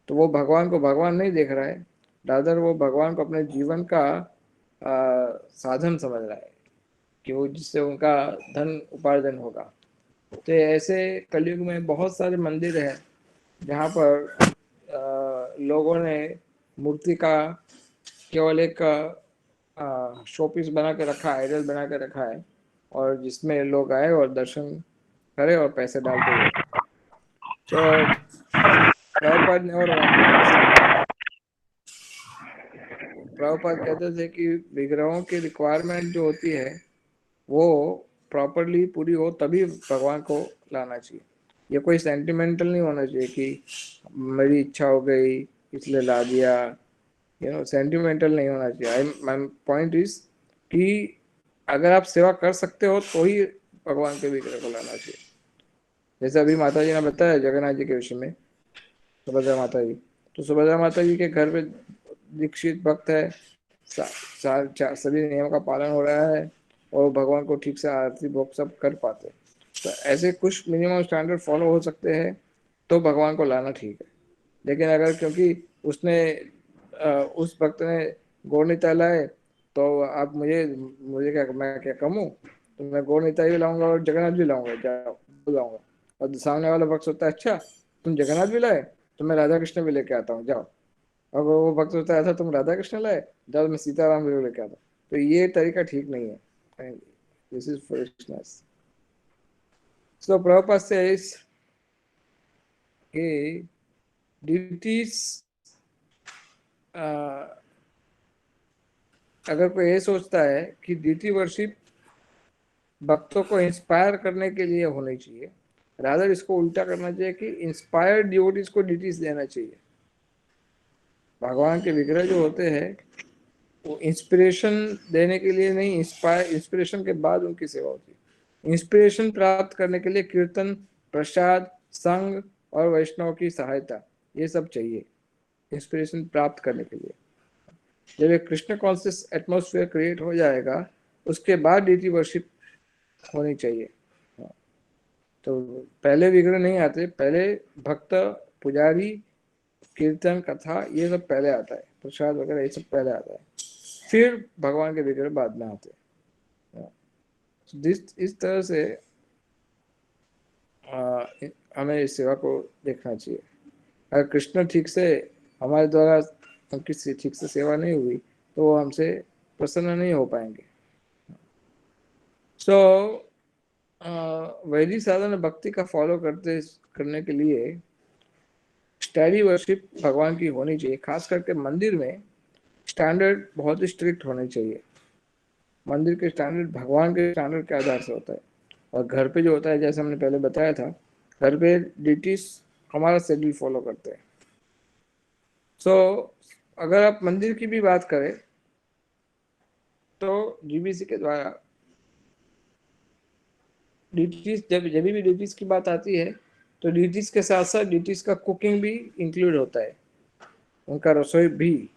तो वो भगवान को भगवान नहीं देख रहा है, रादर वो भगवान को अपने जीवन का साधन समझ रहा है कि वो जिससे उनका धन उपार्जन होगा। तो ऐसे कलयुग में बहुत सारे मंदिर हैं जहाँ पर लोगों ने मूर्ति का केवल एक शोपीस बना के रखा है, आइडल बना के रखा है, और जिसमें लोग आए और दर्शन करे और पैसे डालते हुए। तो प्रभुपाद ने और प्रभुपाद कहते थे कि विग्रहों की रिक्वायरमेंट जो होती है वो प्रॉपरली पूरी हो तभी भगवान को लाना चाहिए। ये कोई सेंटिमेंटल नहीं होना चाहिए कि मेरी इच्छा हो गई इसलिए ला दिया, सेंटिमेंटल नहीं होना चाहिए। माय पॉइंट इज कि अगर आप सेवा कर सकते हो तो ही भगवान के विग्रह को लाना चाहिए। जैसे अभी माता जी ने बताया जगन्नाथ जी के विषय में, सुभद्रा माता जी, तो सुभद्रा माता जी के घर पे दीक्षित भक्त है, सभी नियमों का पालन हो रहा है और भगवान को ठीक से आरती भोग सब कर पाते। तो ऐसे कुछ मिनिमम स्टैंडर्ड फॉलो हो सकते हैं तो भगवान को लाना ठीक है। लेकिन अगर क्योंकि उसने उस भक्त ने गौरनीता लाए तो आप मुझे क्या, मैं क्या कम हूँ, तो मैं गौरनीता भी लाऊंगा और जगन्नाथ भी लाऊंगा, लाऊंगा। और सामने वाला भक्त सोचता है अच्छा तुम जगन्नाथ भी लाए तो मैं राधा कृष्ण भी लेके आता हूँ, जाओ। अगर वो भक्त होता है, ऐसा तुम राधा कृष्ण लाए, जब मैं सीताराम विग्रह लेके आता, तो ये तरीका ठीक नहीं है। This is foolishness. So Prabhupada says कि ड्यूटीज, अगर कोई ये सोचता है कि ड्यूटी वर्शिप भक्तों को इंस्पायर करने के लिए होनी चाहिए, रादर इसको उल्टा करना चाहिए कि इंस्पायर्ड डिवोटीज को ड्यूटीज देना चाहिए। भगवान के विग्रह जो होते हैं वो इंस्पिरेशन देने के लिए नहीं, इंस्पिरेशन के बाद उनकी सेवा होती है। इंस्पिरेशन प्राप्त करने के लिए कीर्तन, प्रसाद, संग और वैष्णव की सहायता, ये सब चाहिए इंस्पिरेशन प्राप्त करने के लिए। जब एक कृष्ण कॉन्शियस एटमॉस्फेयर क्रिएट हो जाएगा, उसके बाद डीटी वर्शिप होनी चाहिए। तो पहले विग्रह नहीं आते, पहले भक्त, पुजारी, कीर्तन, कथा, ये सब पहले आता है, प्रसाद वगैरह ये सब पहले आता है, फिर भगवान के विग्रह बाद में आते हैं। इस तरह से हमें इस सेवा को देखना चाहिए। अगर कृष्ण ठीक से हमारे द्वारा उनकी ठीक से सेवा नहीं हुई तो वो हमसे प्रसन्न नहीं हो पाएंगे। सो वैदिक साधन भक्ति का फॉलो करने के लिए स्टडी वर्शिप भगवान की होनी चाहिए। खास करके मंदिर में स्टैंडर्ड बहुत ही स्ट्रिक्ट होने चाहिए। मंदिर के स्टैंडर्ड भगवान के स्टैंडर्ड के आधार से होता है, और घर पे जो होता है, जैसे हमने पहले बताया था, घर पे ड्यूटीज हमारा शेड्यूल फॉलो करते हैं। सो अगर आप मंदिर की भी बात करें तो जीबीसी के द्वारा ड्यूटीज, जब भी ड्यूटीज की बात आती है तो ड्यूटीज के साथ साथ ड्यूटीज का कुकिंग भी इंक्लूड होता है, उनका रसोई भी।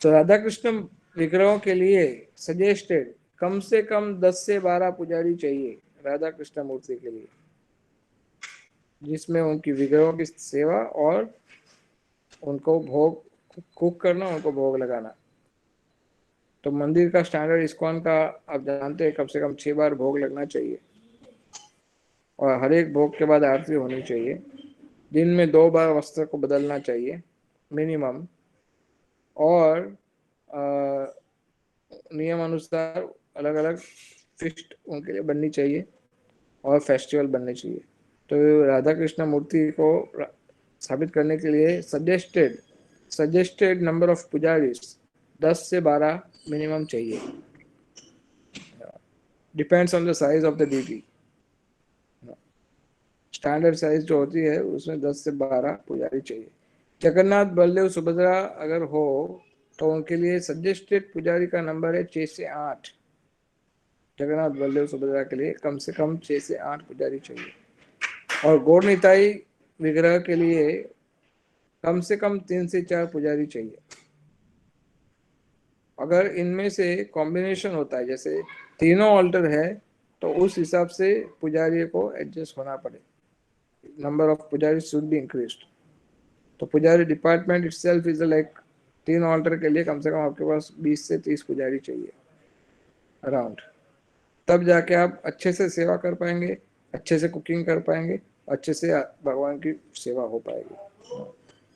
तो राधा कृष्ण विग्रहों के लिए सजेस्टेड कम से कम 10 से 12 पुजारी चाहिए राधा कृष्ण मूर्ति के लिए, जिसमें उनकी विग्रहों की सेवा और उनको भोग कुक करना, उनको भोग लगाना। तो मंदिर का स्टैंडर्ड इस्कॉन का आप जानते हैं, कम से कम 6 बार भोग लगना चाहिए, और हर एक भोग के बाद आरती होनी चाहिए। दिन में 2 बार वस्त्र को बदलना चाहिए मिनिमम, और नियम अनुसार अलग अलग फिस्ट उनके लिए बननी चाहिए और फेस्टिवल बनने चाहिए। तो राधा कृष्ण मूर्ति को साबित करने के लिए सजेस्टेड नंबर ऑफ पुजारीज 10 से 12 मिनिमम चाहिए। Depends on the size of the duty. Standard size जो होती है उसमें 10 से 12 पुजारी चाहिए। जगन्नाथ, बलदेव, सुभद्रा अगर हो तो उनके लिए सजेस्टेड पुजारी का नंबर है 6 से 8। जगन्नाथ, बलदेव, सुभद्रा के लिए कम से कम 6 से 8 पुजारी चाहिए। और गौर निताई विग्रह के लिए कम से कम 3 से 4 पुजारी चाहिए। अगर इनमें से कॉम्बिनेशन होता है, जैसे तीनों ऑल्टर है, तो उस हिसाब से पुजारी को एडजस्ट होना पड़े। Number of pujari should be increased. तो pujari department itself is like 3 altar के लिए कम से कम आपके पास 20 से 30 पुजारी चाहिए अराउंड। तब जाके आप अच्छे से सेवा कर पाएंगे, अच्छे से कुकिंग कर पाएंगे, अच्छे से भगवान की सेवा हो पाएगी।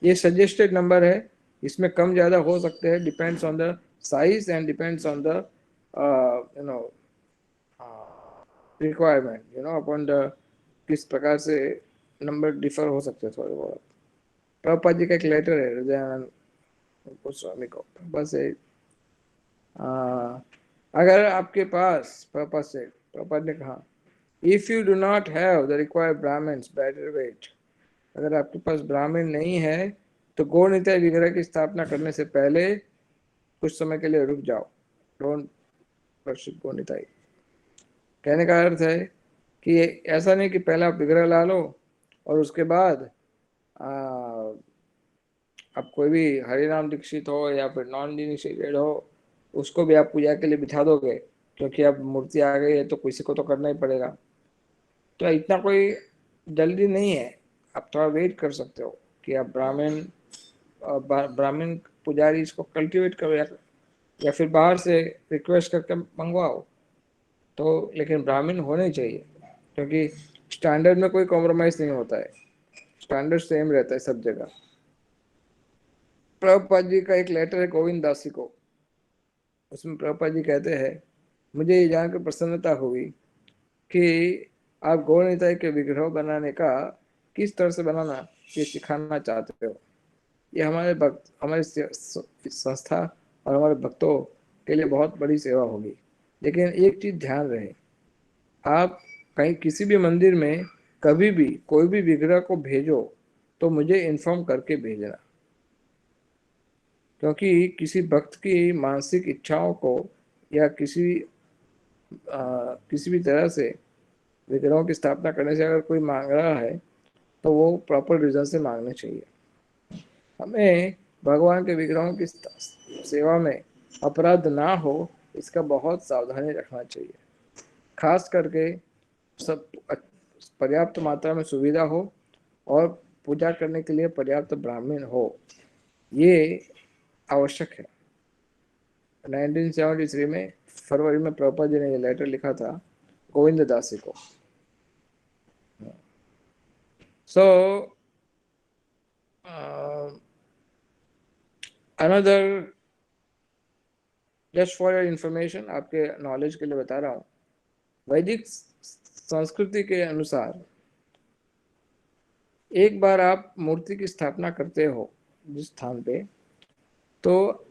ये सजेस्टेड नंबर है, इसमें कम ज़्यादा हो सकते हैं, depends on the size and depends on the requirement, upon the किस प्रकार से नंबर डिफर हो सकते हैं थोड़े बहुत। प्रभुपाद जी का एक लेटर है हृदयानंद गोस्वामी को, बस है अगर आपके पास, प्रभुपाद ने कहा, if you do not have the required Brahmins better wait, अगर आपके पास ब्राह्मण नहीं है तो गौर निताई विग्रह की स्थापना करने से पहले कुछ समय के लिए रुक जाओ। डोंट वर्शिप गौर निताई। कहने का अर्थ है कि ऐसा नहीं कि पहले आप विग्रह ला लो और उसके बाद आप कोई भी हरिनाम दीक्षित हो या फिर नॉन इनिशिएटेड हो, उसको भी आप पूजा के लिए बिठा दोगे, क्योंकि अब मूर्ति आ गई है तो किसी को तो करना ही पड़ेगा। तो इतना कोई जल्दी नहीं है, आप थोड़ा वेट कर सकते हो कि आप ब्राह्मण पुजारी इसको कल्टीवेट करो या फिर बाहर से रिक्वेस्ट करके मंगवाओ। तो लेकिन ब्राह्मण होने चाहिए, क्योंकि स्टैंडर्ड में कोई कॉम्प्रोमाइज नहीं होता है, स्टैंडर्ड सेम रहता है सब जगह। प्रभुपाद जी का एक लेटर है गोविंद दासी को। उसमें प्रभुपाद जी कहते हैं, मुझे ये जानकर प्रसन्नता हुई कि आप गौर निताई के विग्रह बनाने का किस तरह से बनाना ये सिखाना चाहते हो। ये हमारे भक्त, हमारी संस्था और हमारे भक्तों के लिए बहुत बड़ी सेवा होगी। लेकिन एक चीज ध्यान रहे, आप कहीं किसी भी मंदिर में कभी भी कोई भी विग्रह को भेजो तो मुझे इन्फॉर्म करके भेजना, क्योंकि किसी भक्त की मानसिक इच्छाओं को या किसी भी तरह से विग्रहों की स्थापना करने से अगर कोई मांग रहा है तो वो प्रॉपर रीजन से मांगने चाहिए। हमें भगवान के विग्रहों की सेवा में अपराध ना हो, इसका बहुत सावधानी रखना चाहिए। खास करके सब पर्याप्त मात्रा में सुविधा हो और पूजा करने के लिए पर्याप्त ब्राह्मण हो, ये आवश्यक है। 1973 में फरवरी में प्रभुपाद जी ने ये लेटर लिखा था गोविंद दासी को। So another, just for your information, आपके नॉलेज के लिए बता रहा हूँ, वैदिक संस्कृति के अनुसार एक बार आप मूर्ति की स्थापना करते हो जिस स्थान पे, तो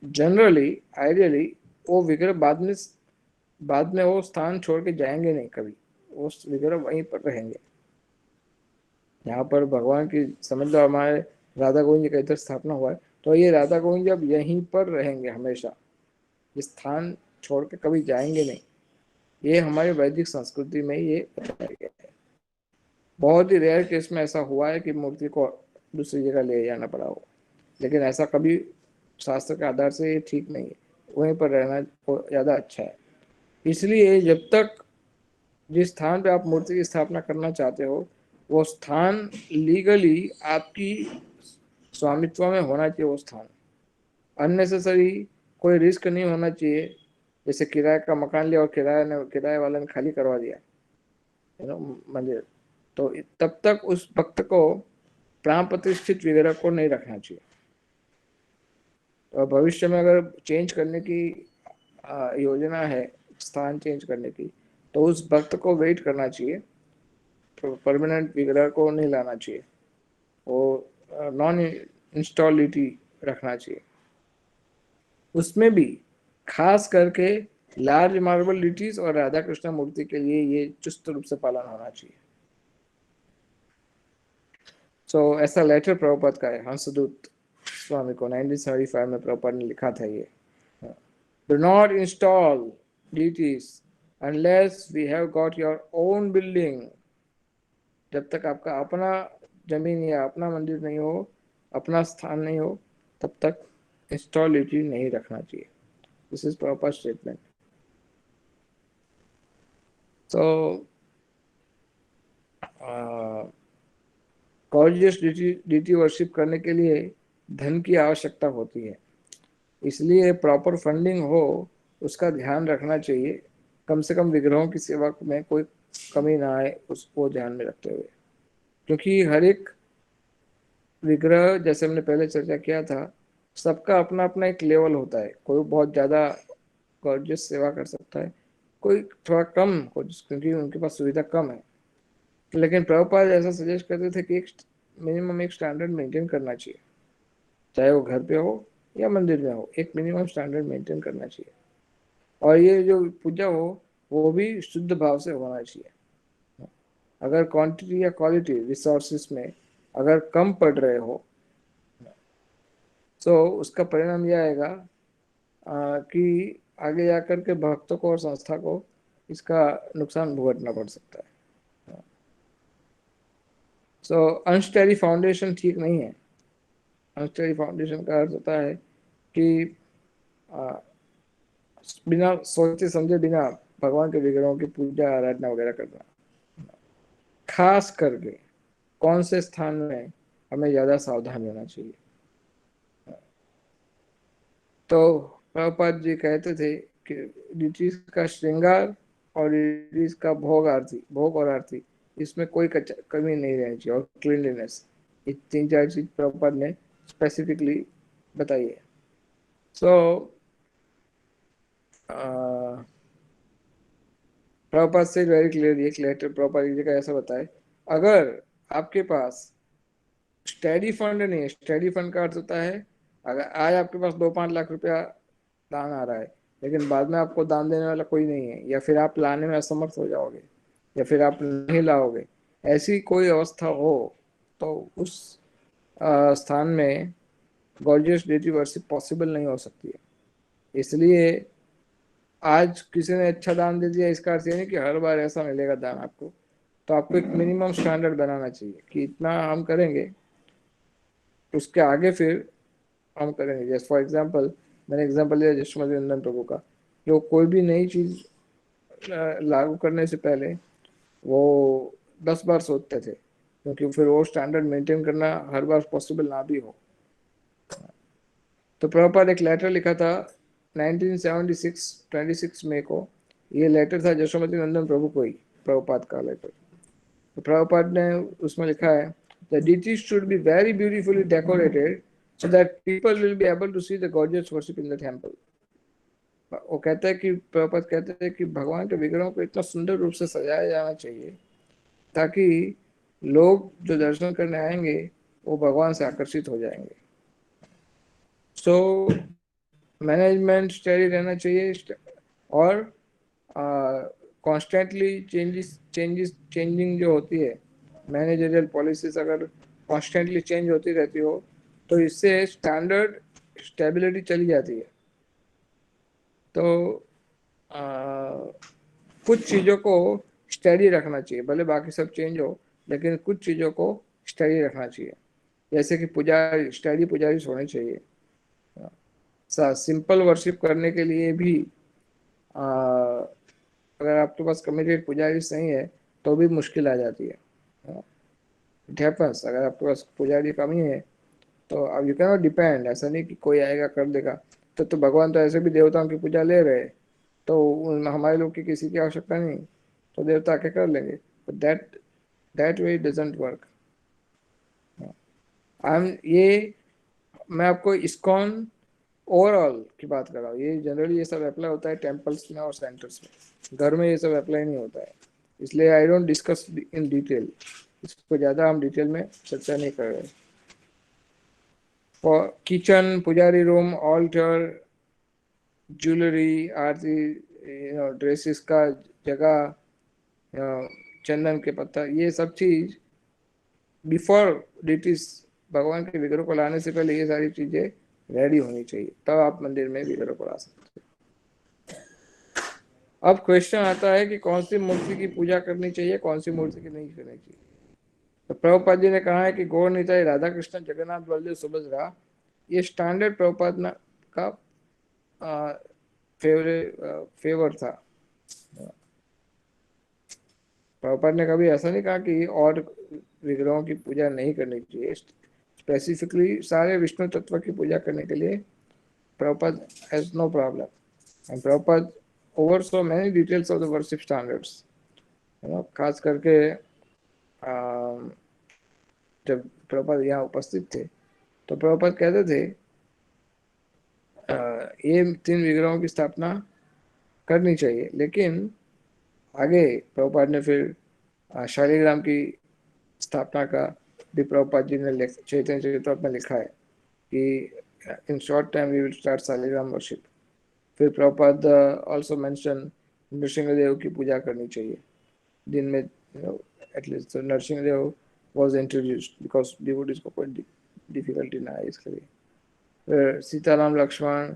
जनरली आइडियली वो विग्रह बाद में वो स्थान छोड़ के जाएंगे नहीं कभी, वो विग्रह वहीं पर रहेंगे। यहाँ पर भगवान की समझ लो हमारे राधा गोविंद जी का इधर स्थापना हुआ है, तो ये राधा गोविंद जी अब यहीं पर रहेंगे हमेशा, इस स्थान छोड़ के कभी जाएंगे नहीं। ये हमारी वैदिक संस्कृति में ये बताया गया है। बहुत ही रेयर केस में ऐसा हुआ है कि मूर्ति को दूसरी जगह ले जाना पड़ा हो, लेकिन ऐसा कभी शास्त्र के आधार से ये ठीक नहीं है, वहीं पर रहना ज़्यादा अच्छा है। इसलिए जब तक जिस स्थान पे आप मूर्ति की स्थापना करना चाहते हो वो स्थान लीगली आपकी स्वामित्व में होना चाहिए। वो स्थान अननेसेसरी कोई रिस्क नहीं होना चाहिए, जैसे किराए का मकान लिया और किराए वाले ने खाली करवा दिया मंदिर, तो तब तक उस भक्त को प्राण प्रतिष्ठित विग्रह को नहीं रखना चाहिए। तो भविष्य में अगर चेंज करने की योजना है, स्थान चेंज करने की, तो उस भक्त को वेट करना चाहिए, तो परमानेंट विग्रह को नहीं लाना चाहिए, वो नॉन इंस्टॉलिटी रखना चाहिए। उसमें भी खास करके लार्ज मार्बल लिटीज और राधा कृष्ण मूर्ति के लिए ये चुस्त रूप से पालन होना चाहिए। सो ऐसा लेटर प्रभुपाद का है हंसदूत स्वामी को 1975 में प्रभुपाद ने लिखा था ये, do not install deities unless we have got your own building। जब तक आपका अपना जमीन या अपना मंदिर नहीं हो, अपना स्थान नहीं हो, तब तक इंस्टॉलिटी नहीं रखना चाहिए। This is proper statement. So gorgeous deity worship करने के लिए धन की आवश्यकता होती है, इसलिए प्रॉपर फंडिंग हो उसका ध्यान रखना चाहिए। कम से कम विग्रहों की सेवा में कोई कमी ना आए, उसको ध्यान में रखते हुए, क्योंकि हर एक विग्रह, जैसे हमने पहले चर्चा किया था, सबका अपना अपना एक लेवल होता है। कोई बहुत ज़्यादा गॉर्जियस सेवा कर सकता है, कोई थोड़ा कम, क्योंकि उनके पास सुविधा कम है। लेकिन प्रभुपाद ऐसा सजेस्ट करते थे कि एक मिनिमम एक स्टैंडर्ड मेंटेन करना चाहिए, चाहे वो घर पे हो या मंदिर में हो, एक मिनिमम स्टैंडर्ड मेंटेन करना चाहिए। और ये जो पूजा हो वो भी शुद्ध भाव से होना चाहिए। अगर क्वांटिटी या क्वालिटी रिसोर्सेस में अगर कम पड़ रहे हो तो उसका परिणाम यह आएगा कि आगे जाकर के भक्तों को और संस्था को इसका नुकसान भुगतना पड़ सकता है। सो अनस्टेडी फाउंडेशन ठीक नहीं है। अनस्टेडी फाउंडेशन का अर्थ होता है कि बिना सोचे समझे, बिना भगवान के विग्रहों की पूजा आराधना वगैरह करना। खास करके कौन से स्थान में हमें ज्यादा सावधान रहना चाहिए। तो प्रभुपाद जी कहते थे कि डिटीज का श्रृंगार और डिटीज का भोग और आरती, इसमें कोई कमी नहीं रहनी चाहिए, और क्लीनलीनेस, ये 3-4 चीज प्रभुपाद ने स्पेसिफिकली बताइए। सो प्रभुपाद से वेरी क्लियर, एक लेटर प्रभुपाद जी का ऐसा बताए, अगर आपके पास स्टडी फंड नहीं है, स्टडी फंड का अर्थ होता है अगर आज आपके पास 2-5 लाख रुपया दान आ रहा है, लेकिन बाद में आपको दान देने वाला कोई नहीं है, या फिर आप लाने में असमर्थ हो जाओगे, या फिर आप नहीं लाओगे, ऐसी कोई अवस्था हो, तो उस स्थान में गॉर्जियस डेटी वर्शिप पॉसिबल नहीं हो सकती है। इसलिए आज किसी ने अच्छा दान दे दिया इसका अर्थ ये नहीं कि हर बार ऐसा मिलेगा दान आपको। तो आपको एक मिनिमम स्टैंडर्ड बनाना चाहिए कि इतना हम करेंगे, उसके आगे फिर हम करेंगे। जैसे फॉर एग्जांपल, मैंने एग्जांपल लिया यशोमती नंदन प्रभु का, जो कोई भी नई चीज लागू करने से पहले वो 10 बार सोचते थे, क्योंकि फिर वो स्टैंडर्ड मेंटेन करना हर बार पॉसिबल ना भी हो। तो प्रभुपाद एक लेटर लिखा था 1976 26 मई को। ये लेटर था यशोमती नंदन प्रभु को ही, प्रभुपाद का लेटर। तो प्रभुपाद ने उसमें लिखा है, the deities should be very beautifully decorated so that people will be able to see the gorgeous worship in the temple. वो कहता है कि प्रभुपाद कहते हैं कि भगवान के विग्रहों को इतना सुंदर रूप से सजाया जाना चाहिए ताकि लोग जो दर्शन करने आएंगे वो भगवान से आकर्षित हो जाएंगे। सो मैनेजमेंट स्टडी रहना चाहिए और कॉन्स्टेंटली चेंजिंग जो होती है, मैनेजरियल पॉलिसीज अगर कॉन्स्टेंटली चेंज होती रहती हो तो इससे स्टैंडर्ड स्टेबिलिटी चली जाती है। तो कुछ चीज़ों को स्टडी रखना चाहिए, भले बाकी सब चेंज हो, लेकिन कुछ चीज़ों को स्टडी रखना चाहिए। जैसे कि पुजारी, स्टडी पुजारी होने चाहिए। सिंपल वर्शिप करने के लिए भी अगर आपके पास कमिटेड पुजारी नहीं है तो भी मुश्किल आ जाती है। इट हैपन्स, अगर आपके पास पुजारी कमी है तो अब यू कैन नॉट डिपेंड, ऐसा नहीं कि कोई आएगा कर देगा। तो भगवान तो ऐसे भी देवताओं की पूजा ले रहे, तो हमारे लोग की किसी की आवश्यकता नहीं, तो देवता आके कर लेंगे। That way doesn't work. ये मैं आपको इस्कॉन ओवरऑल की बात कर रहा हूँ। ये जनरली ये सब अप्लाई होता है टेम्पल्स में और सेंटर्स में, घर में ये सब अप्लाई नहीं होता है। इसलिए I don't discuss in detail, इसको ज़्यादा हम डिटेल में चर्चा नहीं कर रहे। फॉर किचन, पुजारी रूम, ऑल्टर, ज्वेलरी, आरती, ड्रेसेस का जगह, चंदन के पत्ता, ये सब चीज बिफोर डिटीज भगवान के विग्रह को लाने से पहले ये सारी चीजें रेडी होनी चाहिए, तब आप मंदिर में विग्रह को ला सकते हैं। अब क्वेश्चन आता है कि कौन सी मूर्ति की पूजा करनी चाहिए, कौन सी मूर्ति की नहीं करनी चाहिए। तो प्रभुपाद जी ने कहा है कि गौर निताई, राधा कृष्ण, जगन्नाथ, बलदेव, सुभद्रा, ये स्टैंडर्ड प्रभुपाद का फेवर था। प्रभुपाद ने कभी ऐसा नहीं कहा कि और विग्रहों की पूजा नहीं करनी चाहिए। स्पेसिफिकली सारे विष्णु तत्व की पूजा करने के लिए Prabhupada has no problem, and Prabhupada oversaw many details of the worship standards, खास करके जब प्रभुपाद यहाँ उपस्थित थे तो प्रभुपाद कहते थे ये 3 विग्रहों की स्थापना करनी चाहिए। लेकिन आगे प्रभुपाद ने फिर शालिग्राम की स्थापना का भी प्रभुपाद जी ने चैतन्य चरित्र में लिखा है कि in short time we will start Shaligram worship. फिर प्रभुपाद ऑल्सो मेंशन नरसिंहदेव की पूजा करनी चाहिए दिन में, at least Narasimhadev was introduced because devotees को कोई डिफिकल्टी ना है इसके लिए। सीताराम, लक्ष्मण,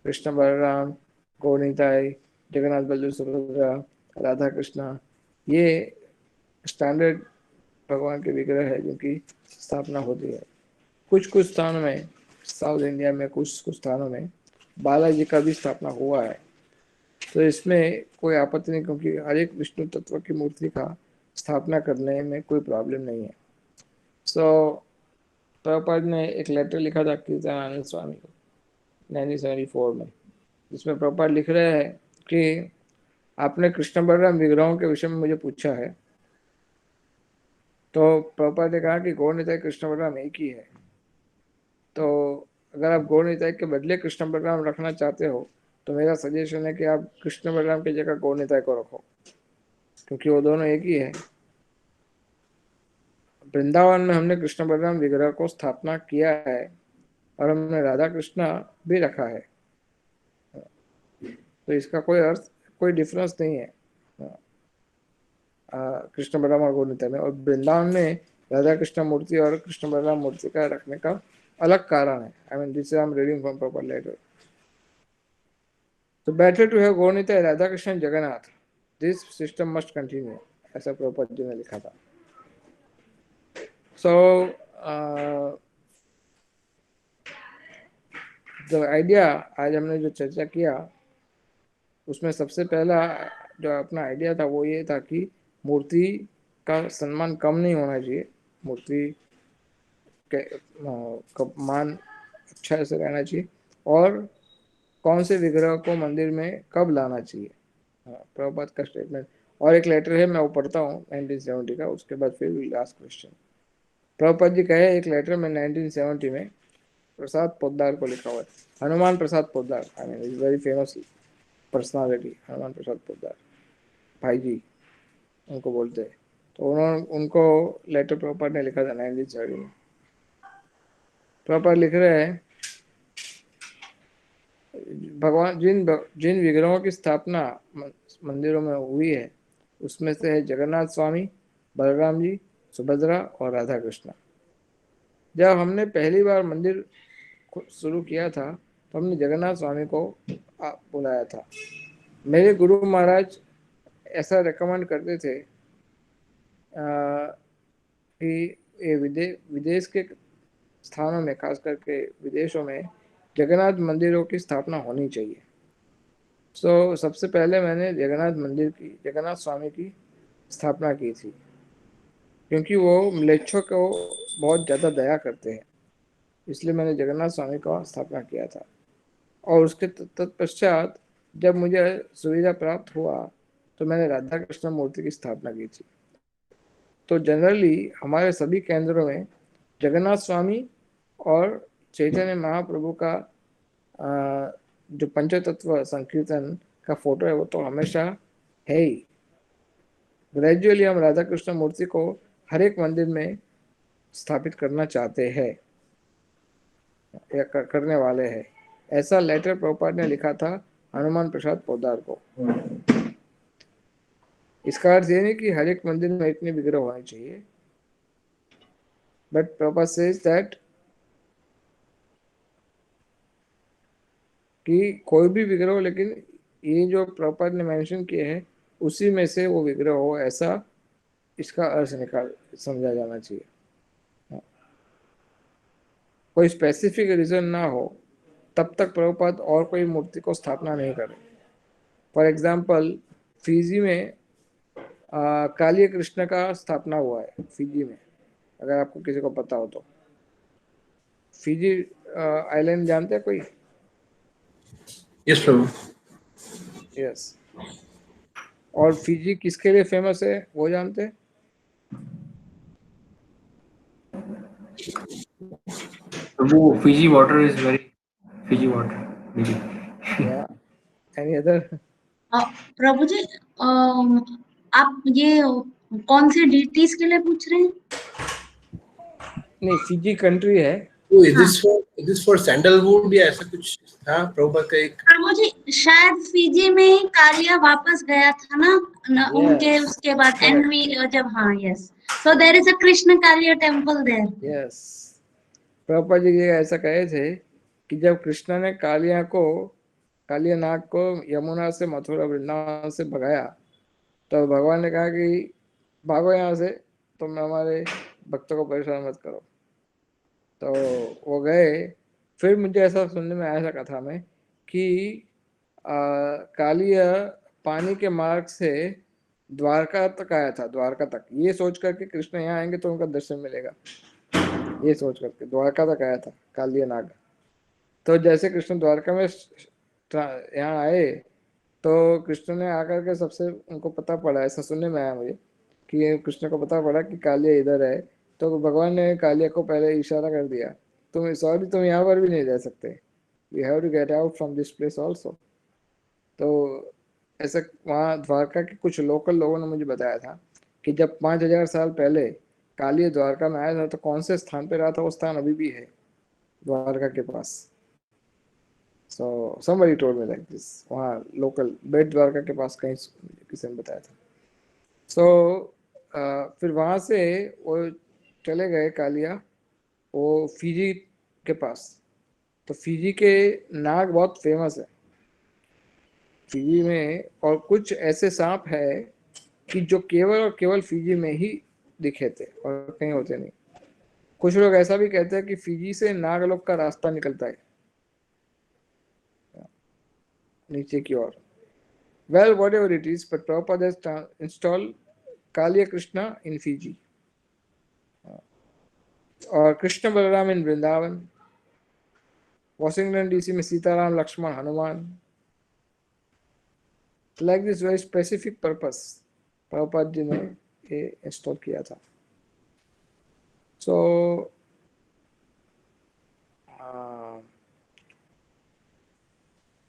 कृष्ण बलराम, गौर निताई, जगन्नाथ, बलदेव, सुभद्रा, राधा कृष्ण, ये स्टैंडर्ड भगवान के विग्रह है जिनकी स्थापना होती है। कुछ स्थानों में, साउथ इंडिया में कुछ स्थानों में बालाजी का भी स्थापना हुआ है, तो इसमें कोई आपत्ति नहीं, क्योंकि हर एक विष्णु तत्व की मूर्ति का स्थापना करने में कोई प्रॉब्लम नहीं है। सो प्रभुपाद ने एक लेटर लिखा था कीर्तनानंद स्वामी को 1974 में, जिसमें प्रभुपाद लिख रहे हैं कि आपने कृष्ण बलराम विग्रहों के विषय में मुझे पूछा है, तो प्रभुपाद ने कहा कि गौर निताई कृष्ण बलराम एक ही है। तो अगर आप गौर निताई के बदले कृष्ण बलराम रखना चाहते हो तो मेरा सजेशन है कि आप कृष्ण बलराम की जगह गौर निताई को रखो, क्योंकि वो दोनों एक ही है। वृंदावन में हमने कृष्ण बलराम विग्रह को स्थापना किया है और हमने राधा कृष्णा भी रखा है, तो इसका कोई अर्थ, कोई डिफरेंस नहीं है कृष्ण बलराम और गौर निताई में। और वृंदावन में राधा कृष्ण मूर्ति और कृष्ण बलराम मूर्ति का रखने का अलग कारण है। I mean this I am reading from proper letter. तो better to have Gaur Nitai Radha Krishna Jagannath, this system must continue, ऐसा प्रभुपाद जी ने लिखा था। सो द आइडिया, आज हमने जो चर्चा किया उसमें सबसे पहला जो अपना आइडिया था वो ये था कि मूर्ति का सम्मान कम नहीं होना चाहिए, मूर्ति का मान अच्छा से रहना चाहिए, और कौन से विग्रह को मंदिर में कब लाना चाहिए, प्रभुपाद का स्टेटमेंट। और एक लेटर है, मैं वो पढ़ता हूँ 1970 का, उसके बाद फिर लास्ट क्वेश्चन। प्रभुपाद जी कहे एक लेटर में 1970 में प्रसाद पोद्दार को लिखा हुआ है, Hanuman Prasad Poddar, I mean is very famous personality, Hanuman Prasad Poddar भाई जी उनको बोलते हैं। तो उन्होंने उनको लेटर प्रभुपाद ने लिखा था 1970 में। प्रभुपाद लिख रहे हैं, भगवान जिन विग्रहों की स्थापना मंदिरों में हुई है उसमें से है जगन्नाथ स्वामी, बलराम जी, सुभद्रा और राधा कृष्ण। जब हमने पहली बार मंदिर शुरू किया था तो हमने जगन्नाथ स्वामी को बुलाया था। मेरे गुरु महाराज ऐसा रेकमेंड करते थे कि ये विदेश के स्थानों में, खास करके विदेशों में जगन्नाथ मंदिरों की स्थापना होनी चाहिए। सो सबसे पहले मैंने जगन्नाथ स्वामी की स्थापना की थी, क्योंकि वो म्लेच्छों को बहुत ज़्यादा दया करते हैं, इसलिए मैंने जगन्नाथ स्वामी का स्थापना किया था। और उसके तत्पश्चात जब मुझे सुविधा प्राप्त हुआ तो मैंने राधा कृष्ण मूर्ति की स्थापना की थी। तो जनरली हमारे सभी केंद्रों में जगन्नाथ स्वामी और चैतन्य महाप्रभु का जो पंचतत्व संकीर्तन का फोटो है वो तो हमेशा है ही। ग्रेजुअली हम राधा कृष्ण मूर्ति को हर एक मंदिर में स्थापित करना चाहते हैं या करने वाले हैं। ऐसा लेटर प्रभुपाद ने लिखा था हनुमान प्रसाद पोद्दार को। इसका अर्थ ये नहीं कि हर एक मंदिर में इतने विग्रह होने चाहिए, बट प्रभुपाद सेज दैट कि कोई भी विग्रह हो, लेकिन ये जो प्रभुपाद ने मेंशन किए हैं उसी में से वो विग्रह हो, ऐसा इसका अर्थ समझा जाना चाहिए। कोई स्पेसिफिक रीजन ना हो तब तक प्रभुपाद और कोई मूर्ति को स्थापना नहीं करे। फॉर एग्जाम्पल फिजी में काली कृष्ण का स्थापना हुआ है, फिजी में, अगर आपको किसी को पता हो तो। फिजी आइलैंड जानते हैं कोई? यस प्रभु। यस। और फिजी किसके लिए फेमस है वो जानते हैं? Prabhu Fiji water is very, Fiji water. या एनी अदर? प्रभु जी आप ये कौन से डीटीज के लिए पूछ रहे हैं? नहीं, फिजी कंट्री है। दिस फॉर सैंडलवुड या ऐसा कुछ था प्रभुपाद का एक। प्रभु जी शायद फिजी में कालिया वापस गया था ना, उनके उसके बाद एनवी जब, हाँ yes, so there is a Krishna Kaliya temple there. Yes, Prabhupada ji ऐसा कहे थे कि जब कृष्ण ने कालिया नाग को यमुना से मथुरा वृंदावन से भगाया तो भगवान ने कहा कि भागो यहाँ से, तुम हमारे भक्तों को परेशान मत करो। तो वो गए। फिर मुझे ऐसा सुनने में आया था कथा में कि कालिया पानी के मार्ग से द्वारका तक आया था, द्वारका तक, ये सोच करके कृष्ण यहाँ आएंगे तो उनका दर्शन मिलेगा, ये सोच करके द्वारका तक आया था कालिया नाग। तो जैसे कृष्ण द्वारका में यहाँ आए तो कृष्ण ने आकर के सबसे उनको पता पड़ा, ऐसा सुनने में आया मुझे कि कृष्ण को पता पड़ा कि कालिया इधर है, तो भगवान ने कालिया को पहले इशारा कर दिया तुम यहाँ पर भी नहीं रह सकते, you have to get out from this place also. तो ऐसा वहाँ द्वारका के कुछ लोकल लोगों ने मुझे बताया था कि जब 5000 साल पहले काली द्वारका में आया था तो कौन से स्थान पे रहा था, वो स्थान अभी भी है द्वारका के पास। सो somebody told me like this, वहाँ लोकल बेट द्वारका के पास कहीं किसी ने बताया था। सो फिर वहाँ से वो चले गए कालिया वो फिजी के पास। तो फिजी के नाग बहुत फेमस है फिजी में, और कुछ ऐसे सांप है कि जो केवल और केवल फिजी में ही दिखे थे और कहीं होते नहीं। कुछ लोग ऐसा भी कहते हैं कि फिजी से नागलोक का रास्ता निकलता है नीचे की ओर। Well, whatever it is, but Prabhupada has installed Kaliya Krishna in Fiji. और कृष्ण बलराम इन वृंदावन, वॉशिंगटन डीसी में Sitaram Lakshman Hanuman. Like this very specific purpose Prabhupada ji ने ये इंस्टॉल किया था। So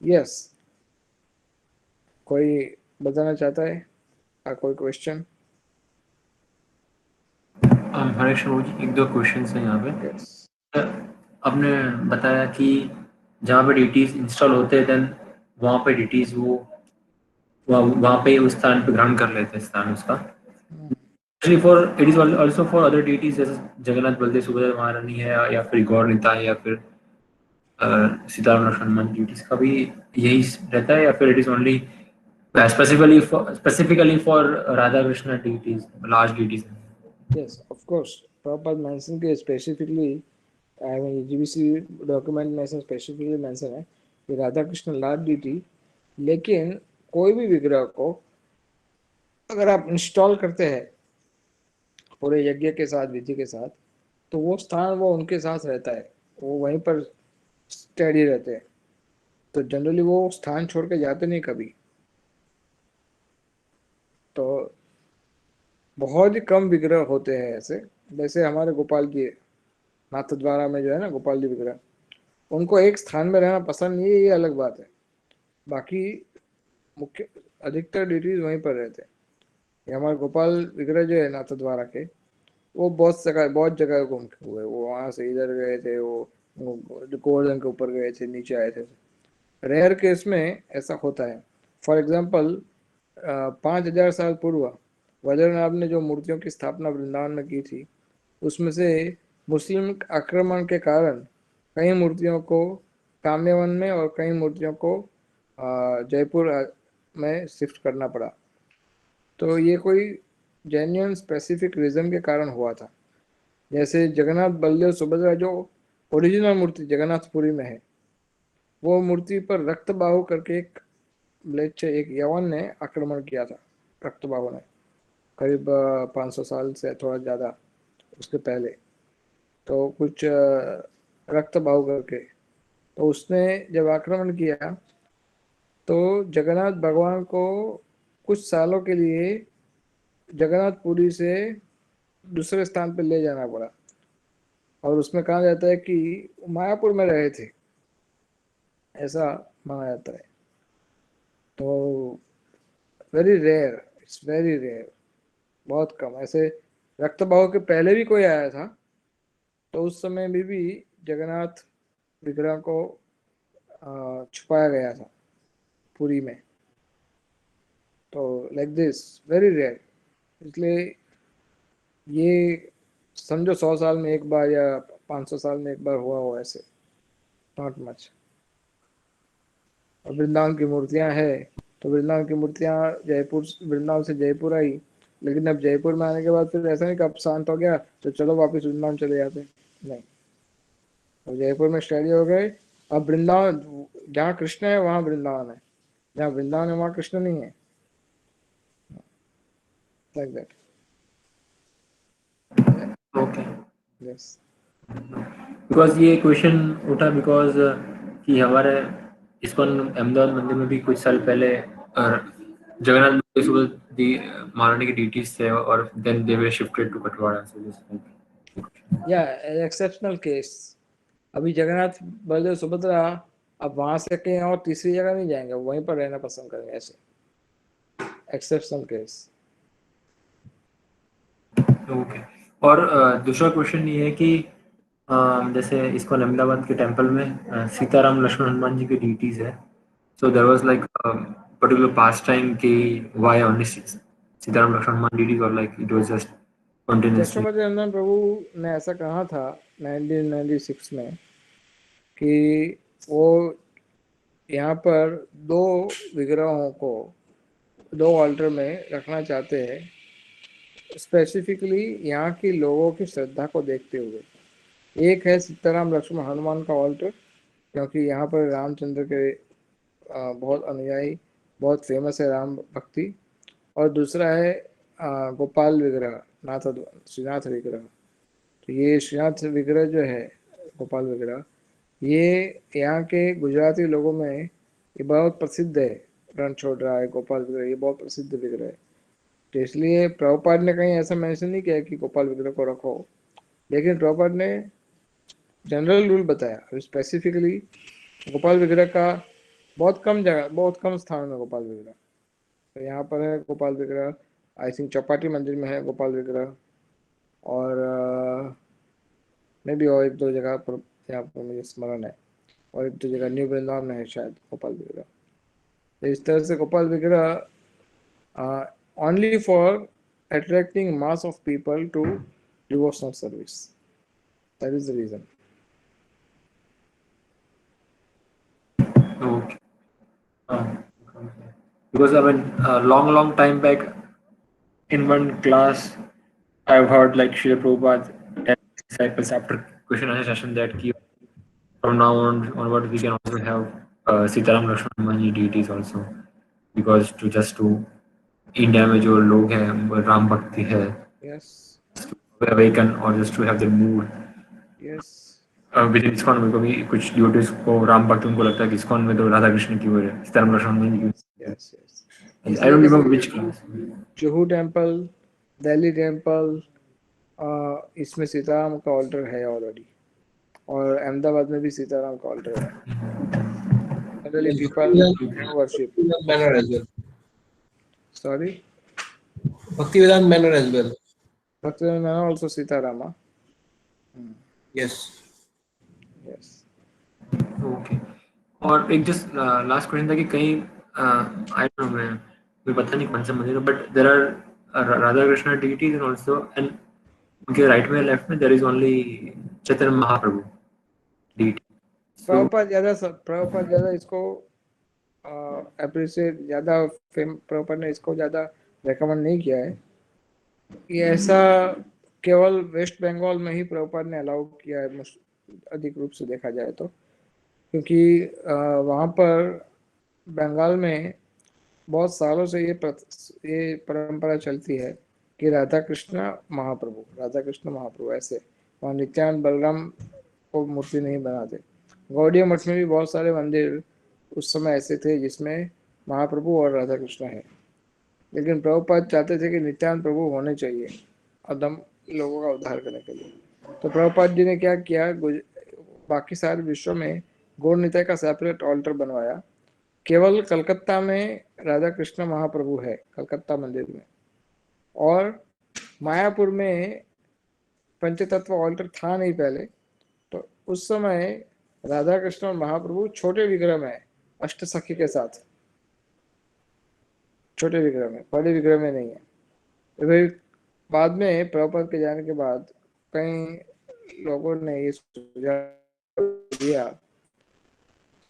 yes, कोई बताना चाहता है? कोई क्वेश्चन? हरेश प्रभु जी, एक दो क्वेश्चंस हैं यहाँ पे। Yes. आपने बताया कि जहाँ पे डीटीज इंस्टॉल होते हैं देन वहाँ पे डीटीज वो वहाँ पे उस स्थान पे ग्रहण कर लेते हैं स्थान उसका। For it is also for other deities जैसे जगन्नाथ बलदेव सुभद्रा महारानी है या फिर गौरनीता है या फिर सीताराम लक्ष्मण हनुमान डीटीज का भी यही रहता है, या फिर it is only specifically for Radha Krishna deities, large deities? Yes, of course. Prabhupada mentioned कि specifically, I mean GBC document में specifically mention है कि राधा कृष्ण लार्ज डीटी, लेकिन कोई भी विग्रह को अगर आप इंस्टॉल करते हैं पूरे यज्ञ के साथ विधि के साथ, तो वो स्थान वो उनके साथ रहता है, वो वहीं पर स्टेडी रहते हैं। तो जनरली वो स्थान छोड़ के जाते नहीं कभी। तो बहुत ही कम विग्रह होते हैं ऐसे, जैसे हमारे गोपाल जी नाथद्वारा में जो है ना गोपाल जी विग्रह, उनको एक स्थान में रहना पसंद नहीं है, ये अलग बात है। बाकी मुख्य अधिकतर डिटीज वहीं पर रहते हैं। ये हमारे गोपाल विग्रह जो है नाथद्वारा के, वो बहुत जगह घूम के हुए। वो वहाँ से इधर गए थे, वो गोवर्धन के ऊपर गए थे, नीचे आए थे। रेयर केस में ऐसा होता है। फॉर एग्जाम्पल 5000 साल पूर्व वज्रनाभ ने जो मूर्तियों की स्थापना वृंदावन में की थी, उसमें से मुस्लिम आक्रमण के कारण कई मूर्तियों को काम्यवन में और कई मूर्तियों को जयपुर में शिफ्ट करना पड़ा। तो ये कोई जेन्युइन स्पेसिफिक रीजन के कारण हुआ था। जैसे जगन्नाथ बलदेव सुभद्रा जो ओरिजिनल मूर्ति जगन्नाथपुरी में है, वो मूर्ति पर रक्तबाहु करके एक यवन ने आक्रमण किया था। रक्तबाहु ने करीब 500 साल से थोड़ा ज़्यादा उसके पहले, तो कुछ रक्तबाहु करके, तो उसने जब आक्रमण किया तो जगन्नाथ भगवान को कुछ सालों के लिए जगन्नाथपुरी से दूसरे स्थान पर ले जाना पड़ा। और उसमें कहा जाता है कि मायापुर में रहे थे, ऐसा माना जाता है। तो very rare, it's very rare, बहुत कम। ऐसे रक्तबाहु के पहले भी कोई आया था, तो उस समय भी जगन्नाथ विग्रह को छुपाया गया था पुरी में। तो लाइक दिस वेरी रेयर, इसलिए ये समझो 100 साल में एक बार या 500 साल में एक बार हुआ हो, ऐसे नॉट मच। और वृंदावन की मूर्तियां हैं, तो वृंदावन की मूर्तियां जयपुर, वृंदावन से जयपुर आई, लेकिन अब जयपुर में आने के बाद फिर ऐसा नहीं कि अब शांत हो गया तो चलो वापस वृंदावन चले जाते, नहीं। तो जयपुर में स्टडी हो गए। अब वृंदावन, जहाँ कृष्ण है वहाँ वृंदावन है, जहाँ वृंदावन है वहाँ कृष्ण नहीं है, like that. Okay, yes. Because ये क्वेश्चन उठा बिकॉज कि हमारे इस्कॉन अहमदाबाद मंदिर में भी कुछ साल पहले जगन्नाथ महारानी की डीटीज थे और then they were shifted to Katwada. Yeah, an exceptional case, अभी जगन्नाथ बलदेव सुभद्रा अब वहां से कहीं और तीसरी जगह नहीं जाएंगे, वहीं पर रहना पसंद करेंगे, ऐसे एक्सेप्शनल केस। ओके। और दूसरा क्वेश्चन ये है कि जैसे इसको अहमदाबाद के टेंपल में सीताराम लक्ष्मण हनुमान जी की डीटीज है, so there was like particular pastime की why only Sitaram Lakshman Hanuman deities, और like it was just continuously. Jashopati Nandan Prabhu ने ऐसा कहा था 1996 में कि वो यहाँ पर 2 विग्रहों को 2 ऑल्टर में रखना चाहते हैं, स्पेसिफिकली यहाँ की लोगों की श्रद्धा को देखते हुए। एक है सीताराम लक्ष्मण हनुमान का ऑल्टर, क्योंकि यहाँ पर रामचंद्र के बहुत अनुयायी, बहुत फेमस है राम भक्ति। और दूसरा है गोपाल विग्रह, श्रीनाथ विग्रह। तो ये श्रीनाथ विग्रह जो है, गोपाल विग्रह, ये यहाँ के गुजराती लोगों में ये बहुत प्रसिद्ध है। रणछोड़ गोपाल विग्रह ये बहुत प्रसिद्ध विग्रह है। तो इसलिए प्रभुपाद ने कहीं ऐसा मेंशन नहीं किया कि गोपाल विग्रह को रखो, लेकिन प्रभुपाद ने जनरल रूल बताया। अभी स्पेसिफिकली गोपाल विग्रह का बहुत कम जगह, बहुत कम स्थान में गोपाल विग्रह। तो यहाँ पर है गोपाल विग्रह, आई थिंक चौपाटी मंदिर में है गोपाल विग्रह, और मे भी और 1-2 जगह पर यहाँ पर मुझे स्मरण है, और 1-2 जगह न्यू वृंदावन में है शायद गोपाल विग्रह। तो इस तरह से गोपाल विग्रह only for attracting mass of people to devotional service. That is the reason. Okay. Because I mean, a long time back, in one class, I've heard like Srila Prabhupada tell disciples after question answer session that from now onward we can also have Sitaram Lakshman Hanuman deities also, because to India में जो लोग हैं राम भक्ति है, Yes. to awaken or just to have their mood. Yes. With in ISKCON में कभी कुछ devotees को राम भक्त उनको लगता है कि इस्कॉन में तो राधा कृष्ण की वजह है, सीताराम लक्ष्मण जी की। Yes. Yes. I don't remember which class. Juhu temple, Delhi temple, इसमें सीताराम का ऑल्टर है ऑलरेडी, और अहमदाबाद में भी सीताराम का ऑल्टर है। Generally people worship. Manner as well. Sorry. Bhaktivedanta manner as well. Bhaktivedanta manner also Sitarama. Yes. Yes. Okay. और एक जस्ट लास्ट क्वेश्चन था कि कहीं आई डोंट नो, मुझे पता नहीं कौन सा मंदिर है, but there are Radha Krishna deities and also, and उनके राइट में लेफ्ट में there is only Chaitanya Mahaprabhu deity. Prabhupada ज्यादा इसको अप्रिशिएट, ज्यादा प्रभुपाद ने इसको ज्यादा रेकमेंड नहीं किया है। ये ऐसा केवल वेस्ट बंगाल में ही प्रभुपाद ने अलाउ किया है, अधिक रूप से देखा जाए तो, क्योंकि वहाँ पर बंगाल में बहुत सालों से ये परंपरा चलती है कि राधा कृष्ण महाप्रभु ऐसे, वहाँ नित्यानंद बलराम को मूर्ति नहीं बनाते। गौड़िया मठ में भी बहुत सारे मंदिर उस समय ऐसे थे जिसमें महाप्रभु और राधा कृष्ण है, लेकिन प्रभुपाद चाहते थे कि नित्यानंद प्रभु होने चाहिए अदम लोगों का उद्धार करने के लिए। तो प्रभुपाद जी ने क्या किया, बाकी सारे विश्व में गौड़ निताय का सेपरेट ऑल्टर बनवाया। केवल कलकत्ता में राधा कृष्ण महाप्रभु है, कलकत्ता मंदिर में, और मायापुर में पंचतत्व ऑल्टर था नहीं पहले। तो उस समय राधा कृष्ण महाप्रभु छोटे विग्रह में, अष्ट सखी के साथ, छोटे विग्रह में, बड़े विग्रह में नहीं है। तो फिर बाद में प्रभुपाद के जाने के बाद कई लोगों ने ये सुझाव दिया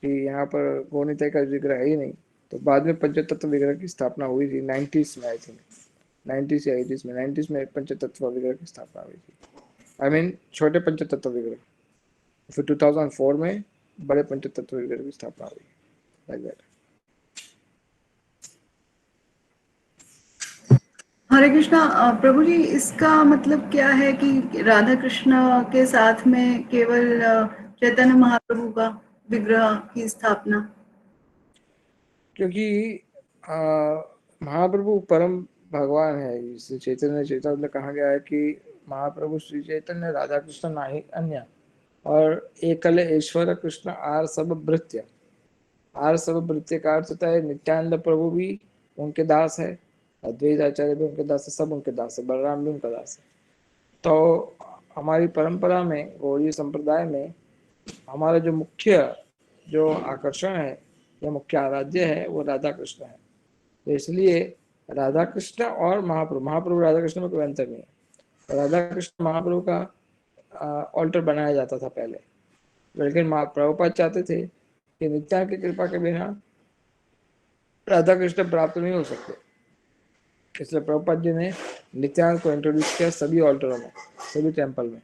कि यहाँ पर गौनिताय का विग्रह है ही नहीं। तो बाद में पंचतत्व विग्रह की स्थापना हुई थी 90s में, आई थिंक 90s या 80s में। 90s में पंचतत्व विग्रह की स्थापना हुई थी, आई मीन छोटे पंचतत्व विग्रह। फिर 2004 में बड़े पंचतत्व विग्रह की स्थापना हुई, लाइक दैट। हरे कृष्णा। प्रभु जी, इसका मतलब क्या है कि राधा कृष्ण के साथ में केवल चैतन्य महाप्रभु का विग्रह की स्थापना? क्योंकि महाप्रभु परम भगवान है। जिसे चैतन्य चेतावत में कहा गया है कि महाप्रभु श्री चैतन्य राधा कृष्ण नाही अन्य। और एकल ईश्वर कृष्ण आर सब भृत्य। आर सब भृत्य का अर्थ होता है नित्यानंद प्रभु भी उनके दास है, अद्वैत आचार्य भी उनके दास है, सब उनके दास है, बलराम भी उनका दास है। तो हमारी परंपरा में, गौड़ीय संप्रदाय में, हमारा जो मुख्य जो आकर्षण है या मुख्य आराध्य है वो राधा कृष्ण है। तो इसलिए राधा कृष्ण और महाप्रभु राधा कृष्ण में कोई अंतर नहीं है। राधा कृष्ण महाप्रभु का ऑल्टर बनाया जाता था पहले, लेकिन प्रभुपाद चाहते थे कि नित्यानंद की कृपा के बिना राधा कृष्ण प्राप्त नहीं हो सकते, इसलिए प्रभुपाद जी ने नित्यानंद को इंट्रोड्यूस किया सभी ऑल्टरों में, सभी टेम्पल में।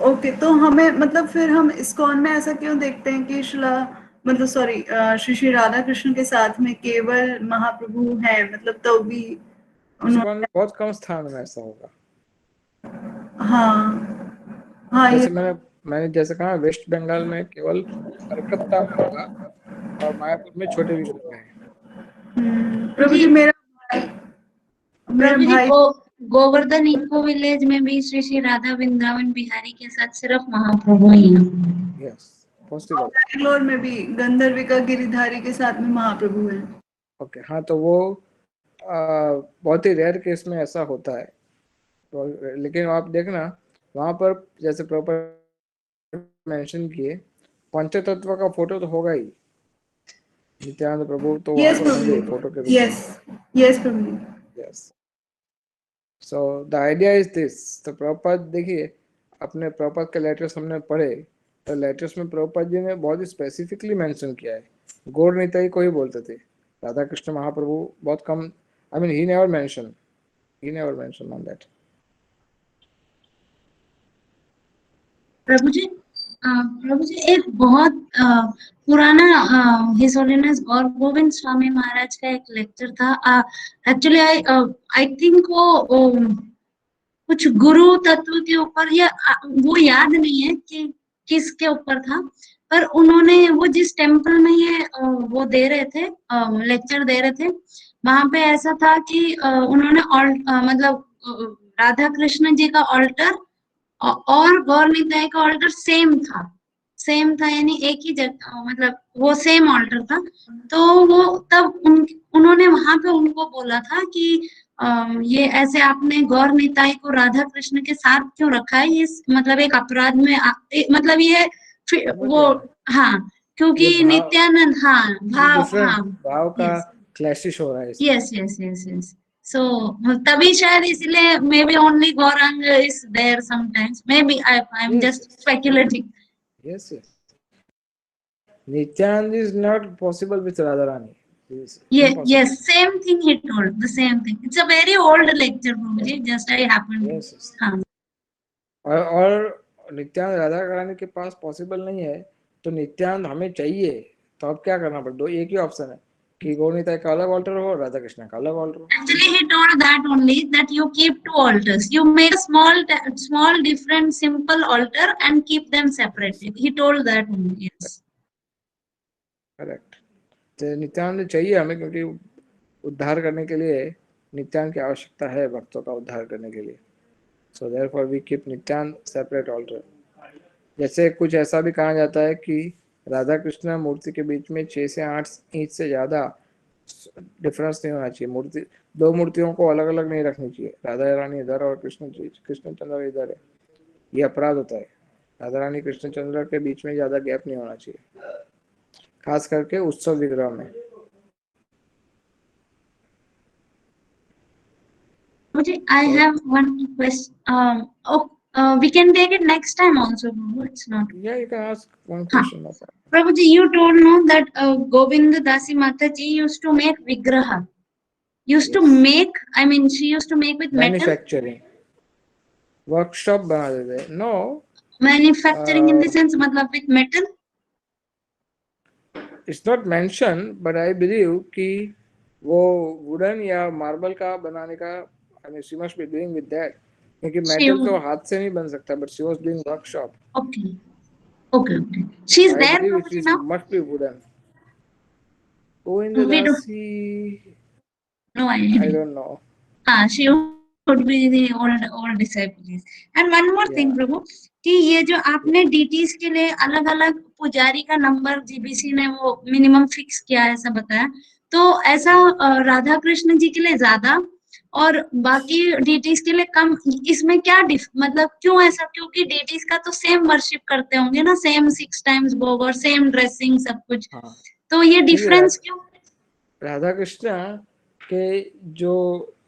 ओके, तो हमें मतलब फिर हम इस्कॉन में ऐसा क्यों देखते हैं कि श्री श्री राधा कृष्ण के साथ में केवल महाप्रभु है, मतलब तो भी इस्कॉन में बहुत कम स्थान में ऐसा होगा। हाँ जैसे मैंने जैसे कहा वेस्ट बंगाल में केवल कलकत्ता में होगा और मायापुर में छोटे विग्रह हैं। प्रभु जी मेरा भाई गोवर्धन इको विलेज में भी श्री श्री राधा वृंदावन बिहारी के साथ सिर्फ महाप्रभु ही हैं। Yes, possible. बैंगलोर में भी गंधर्विका गिरिधारी के साथ में महाप्रभु है। ओके, हाँ, तो वो बहुत ही रेयर केस में ऐसा होता है। तो लेकिन आप देखना वहां पर जैसे प्रॉपर मेंशन किए पंचतत्व का फोटो तो होगा ही, नित्यानंद प्रभु तो वहां पर होंगे फोटो के रूप में। Yes Prabhu. Yes, so the idea is this. तो प्रभुपाद देखिए, अपने प्रभुपाद के लेटर्स हमने पढ़े, तो लेटर्स में प्रभुपाद जी ने बहुत ही स्पेसिफिकली मेंशन किया है, गौर निताई को ही बोलते थे, राधा कृष्ण महाप्रभु बहुत कम, I mean he never mention on that. Prabhu ji एक बहुत पुराना हिज होलीनेस गौर गोविंद स्वामी महाराज का एक लेक्चर था। एक्चुअली आई थिंक वो कुछ गुरु तत्व के ऊपर, या वो याद नहीं है कि किसके ऊपर था, पर उन्होंने वो जिस टेम्पल में ये वो दे रहे थे, लेक्चर दे रहे थे, वहां पे ऐसा था कि उन्होंने मतलब राधा कृष्ण जी का ऑल्टर और गौर निताई का ऑल्टर सेम था, यानी एक ही जगह, मतलब वो सेम ऑल्टर था। तो वो तब उन्होंने वहां पे उनको बोला था कि ये ऐसे आपने गौर निताई को राधा कृष्ण के साथ क्यों रखा है, ये मतलब एक अपराध में मतलब ये वो, हाँ, क्योंकि नित्यानंद, भाव का क्लैशिश हो रहा है। यस। So तभी शायद इसलिए maybe only Gaurang is there sometimes. Maybe I'm just speculating. Yes. Nityanand is not possible with Radharani. Yes, same thing he told. The same thing. It's a very old lecture, Prabhuji. Just I happened. Yes. और नित्यानंद राधा रानी के पास possible नहीं है, तो नित्यानंद हमें चाहिए, तो अब क्या करना पड़ेगा? एक ही ऑप्शन है कि गौर निताई का अलग ऑल्टर हो, राधा कृष्ण का अलग ऑल्टर हो। Actually, he told that only, that you keep two altars. You make a small different simple altar and keep them separated. He told that only. Yes. Correct. तो नित्यानंद चाहिए हमें, क्योंकि उद्धार करने के लिए नित्यानंद की आवश्यकता है, भक्तों का उद्धार करने के लिए। So therefore we keep Nityanand separate altar. जैसे कुछ ऐसा भी कहा जाता है कि राधा कृष्ण मूर्ति के बीच में 6 से 8 इंच से ज्यादा डिफरेंस नहीं होना चाहिए। दो मूर्तियों को अलग अलग नहीं रखनी चाहिए, राधा रानी इधर और कृष्णचंद्र इधर है, ये अपराध होता है। राधा रानी कृष्णचंद्र के बीच में ज्यादा गैप नहीं होना चाहिए, खास करके उत्सव विग्रह में। I have one question. We can take it next time also. It's not. Yeah, you can ask one question. Prabhuji, you told no that Govinda Dasi Mataji used to make vigraha. Used to make, I mean, she used to make with manufacturing. Workshop बना देते. No. Manufacturing in the sense, मतलब with metal. It's not mentioned, but I believe कि वो wooden या marble का बनाने का, I mean, she must be doing with that. क्योंकि metal तो हाथ से नहीं बन सकता, but she was doing workshop. Okay. She's there. It must be wooden. Govinda Dasi. No idea. I don't know. She used could be the old disciples. And one more thing, प्रभु, कि ये जो आपने डीटीज के लिए अलग अलग पुजारी का नंबर जीबीसी ने वो मिनिमम फिक्स किया है, ऐसा बताया, तो ऐसा राधा कृष्ण जी के लिए ज्यादा और बाकी डीटीज के लिए कम, इसमें क्या मतलब क्यों ऐसा? क्योंकि डीटीज का तो सेम वर्शिप करते होंगे ना, सेम 6 टाइम्स भोग और सेम ड्रेसिंग सब कुछ, हाँ, तो ये डिफरेंस क्यों? राधा कृष्ण के जो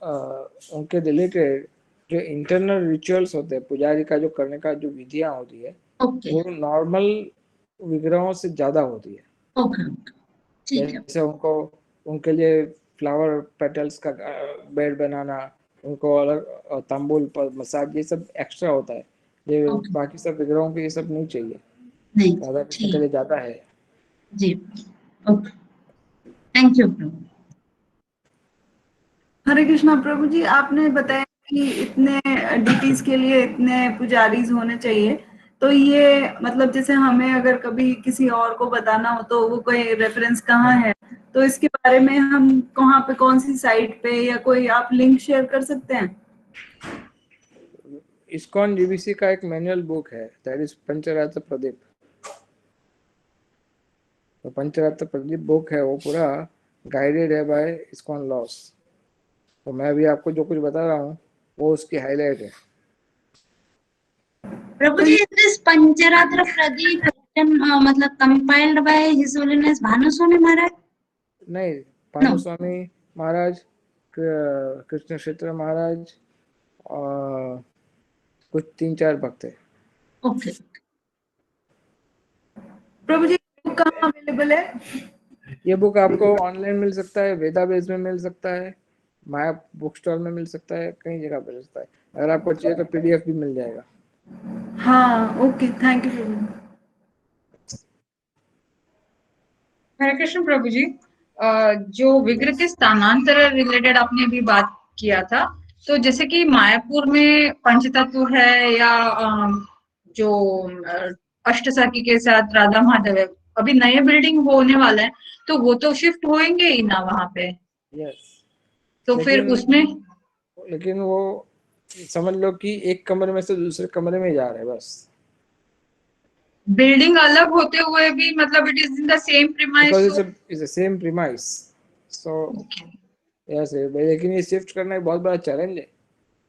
उनके रिलेटेड जो इंटरनल रिचुअल्स होते हैं, पुजारी का जो करने का जो विधियां होती है, वो नॉर्मल विग्रहों से ज्यादा होती है। ठीक है। जैसे उनको उनके लिए फ्लावर पेटल्स का बेड बनाना, उनको अलग तांबूल पर मसाज, ये सब एक्स्ट्रा होता है, ये बाकी सब विग्रहों के ये सब नहीं चाहिए, राधा कृष्ण के लिए ज्यादा है जी। ओके, थैंक यू प्रभु। हरे कृष्णा प्रभु जी, आपने बताया कि इतने डीटीज के लिए इतने पुजारीज होने चाहिए, तो ये मतलब जैसे हमें अगर कभी किसी और को बताना हो तो वो कोई रेफरेंस कहाँ है, तो इसके बारे में हम कहाँ पे, कौन सी साइट पे, या कोई आप लिंक शेयर कर सकते हैं? इस्कॉन जीबीसी का एक मैनुअल बुक है, दैट इज पंचरात्र प्रदीप। तो पंचरात्र प्रदीप बुक है, वो पूरा गाइडेड है बाय इस्कॉन लॉस। तो मैं अभी आपको जो कुछ बता रहा हूँ वो उसकी हाईलाइट है। प्रभु जी, दिस पंचरात्र प्रदीप मतलब compiled by his holiness Bhanu Swami Maharaj? नहीं, भानु स्वामी महाराज, कृष्ण क्षेत्र महाराज और कुछ 3-4 भक्त है। ओके प्रभु जी, बुक कहाँ अवेलेबल है? ये बुक आपको ऑनलाइन मिल सकता है, वेदाबेस में मिल सकता है, माया बुक स्टॉल में मिल सकता है, कई जगह मिल सकता है। अगर आपको चाहिए तो पीडीएफ भी मिल जाएगा। हाँ, ओके, थैंक यू प्रभु। हरे कृष्ण प्रभु जी, जो विग्रह के स्थानांतर रिलेटेड आपने भी बात किया था, तो जैसे कि मायापुर में पंचतत्व है या जो अष्टसखी के साथ राधा माधव है, अभी नए बिल्डिंग होने वाला है, तो वो तो शिफ्ट होंगे ही ना वहां पे। यस, तो फिर उसमें लेकिन वो समझ लो कि एक कमरे में से दूसरे कमरे में जा रहे हैं बस। बिल्डिंग अलग होते हुए भी मतलब it is in the same premise, it's the same premise, so yes, लेकिन ये शिफ्ट करना एक बहुत बड़ा चैलेंज है।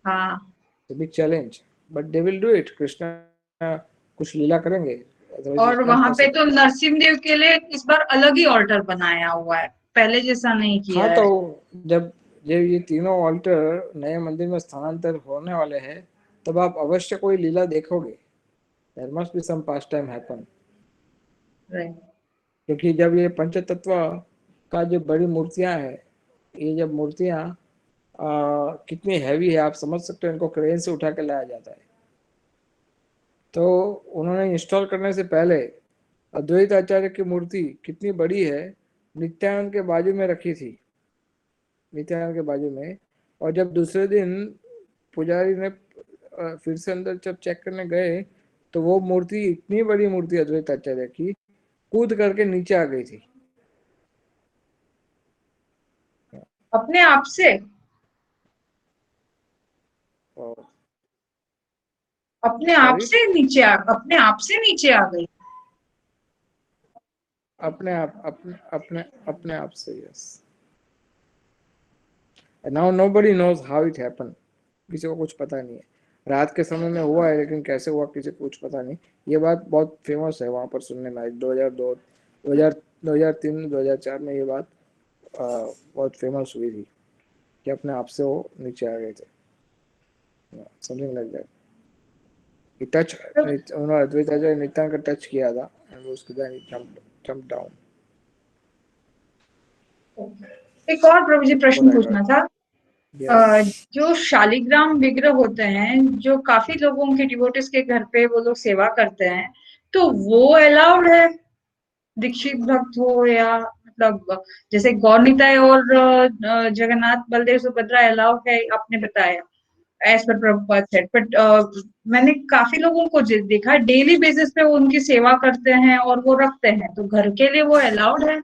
हाँ, big challenge, but they will do it. Krishna कुछ लीला करेंगे। और वहां पे तो नरसिंह देव के लिए इस बार अलग ही ऑल्टर बनाया हुआ है, पहले जैसा नहीं किया हाँ, है। तो जब ये तीनों ऑल्टर नए मंदिर में स्थानांतर होने वाले हैं, तब आप अवश्य कोई लीला देखोगे। There must be some pastime happen. क्योंकि जब ये पंचतत्व का जो बड़ी मूर्तियां हैं, ये जब मूर्तियां कितनी हैवी है आप समझ सकते हो, इनको क्रेन से उठा के लाया जाता है। तो उन्होंने इंस्टॉल करने से पहले अद्वैत आचार्य की मूर्ति कितनी बड़ी है, नित्यानंद के बाजू में रखी थी, नित्यानंद के बाजू में। और जब दूसरे दिन पुजारी ने फिर से अंदर जब चेक करने गए, तो वो मूर्ति, इतनी बड़ी मूर्ति अद्वैत आचार्य की, कूद करके नीचे आ गई थी अपने आप से। अपने आप से नीचे आ गई। अपने आप से, yes. Now nobody knows how it happen, किसी को कुछ पता नहीं है। रात के समय में हुआ है, लेकिन कैसे हुआ किसी को कुछ पता नहीं। ये बात बहुत फेमस है वहां पर सुनने में। 2003 2004 में ये बात बहुत फेमस हुई थी कि अपने आप से वो नीचे आ गए थे, समथिंग लाइक दैट। टच, उन्होंने अद्वैत आचार्य नित्यानंद का टच किया था, एंड उसके बाद जंप डाउन। एक और प्रभु जी प्रश्न पूछना था। जो शालिग्राम विग्रह होते हैं, जो काफी लोगों के डिवोटिस के घर पे वो लोग सेवा करते हैं, तो वो अलाउड है? दीक्षित भक्त हो या मतलब जैसे गौरनिताय और जगन्नाथ बलदेव सुभद्रा अलाउ है, आपने बताया as per Prabhupada said, but मैंने काफी लोगों को देखा डेली बेसिस पे वो उनकी सेवा करते हैं और वो रखते हैं, तो घर के लिए वो अलाउड है?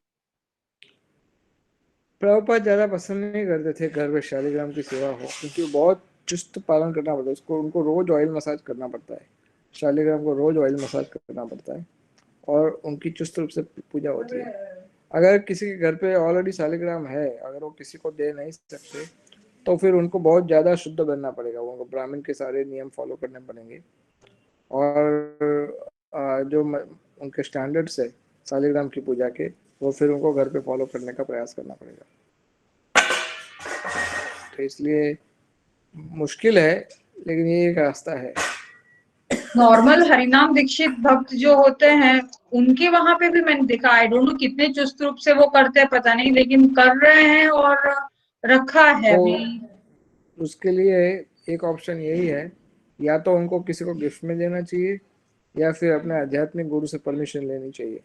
प्रभुपाद ज्यादा पसंद नहीं करते थे घर में शालिग्राम की सेवा हो, क्योंकि वो बहुत चुस्त पालन करना पड़ता है। उसको उनको रोज ऑयल मसाज करना पड़ता है, शालिग्राम को रोज ऑयल मसाज करना पड़ता है और उनकी चुस्त रूप से पूजा होती है। अगर किसी के घर पे ऑलरेडी शालिग्राम है, अगर वो किसी को दे नहीं सकते तो फिर उनको बहुत ज़्यादा शुद्ध बनना पड़ेगा, उनको ब्राह्मण के सारे नियम फॉलो करने पड़ेंगे और जो उनके स्टैंडर्ड्स है शालिग्राम की पूजा के, वो फिर उनको घर पे फॉलो करने का प्रयास करना पड़ेगा। तो इसलिए मुश्किल है, लेकिन ये एक रास्ता है। नॉर्मल हरिनाम दीक्षित भक्त जो होते हैं उनके वहां पे भी मैंने देखा, आई डोंट नो कितने चुस्त रूप से वो करते हैं पता नहीं, लेकिन कर रहे हैं और रखा है तो अभी। उसके लिए एक ऑप्शन यही है, या तो उनको किसी को गिफ्ट में देना चाहिए या फिर अपने आध्यात्मिक गुरु से परमिशन लेनी चाहिए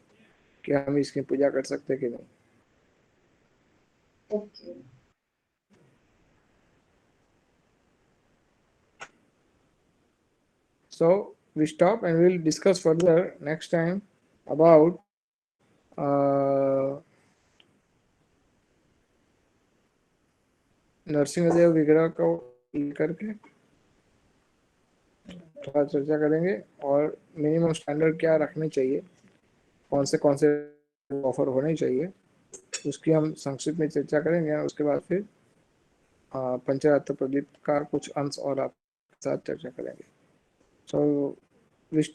कि हम इसकी पूजा कर सकते हैं कि नहीं। Okay. So we stop and we'll discuss further next time about Narasimhadev विग्रह को लेकर के थोड़ा चर्चा करेंगे और मिनिमम स्टैंडर्ड क्या रखने चाहिए, कौन से ऑफर होने चाहिए, उसकी हम संक्षिप्त में चर्चा करेंगे। और उसके बाद फिर पंचरात्र प्रदीप का कुछ अंश और आपके साथ चर्चा करेंगे। सो we stop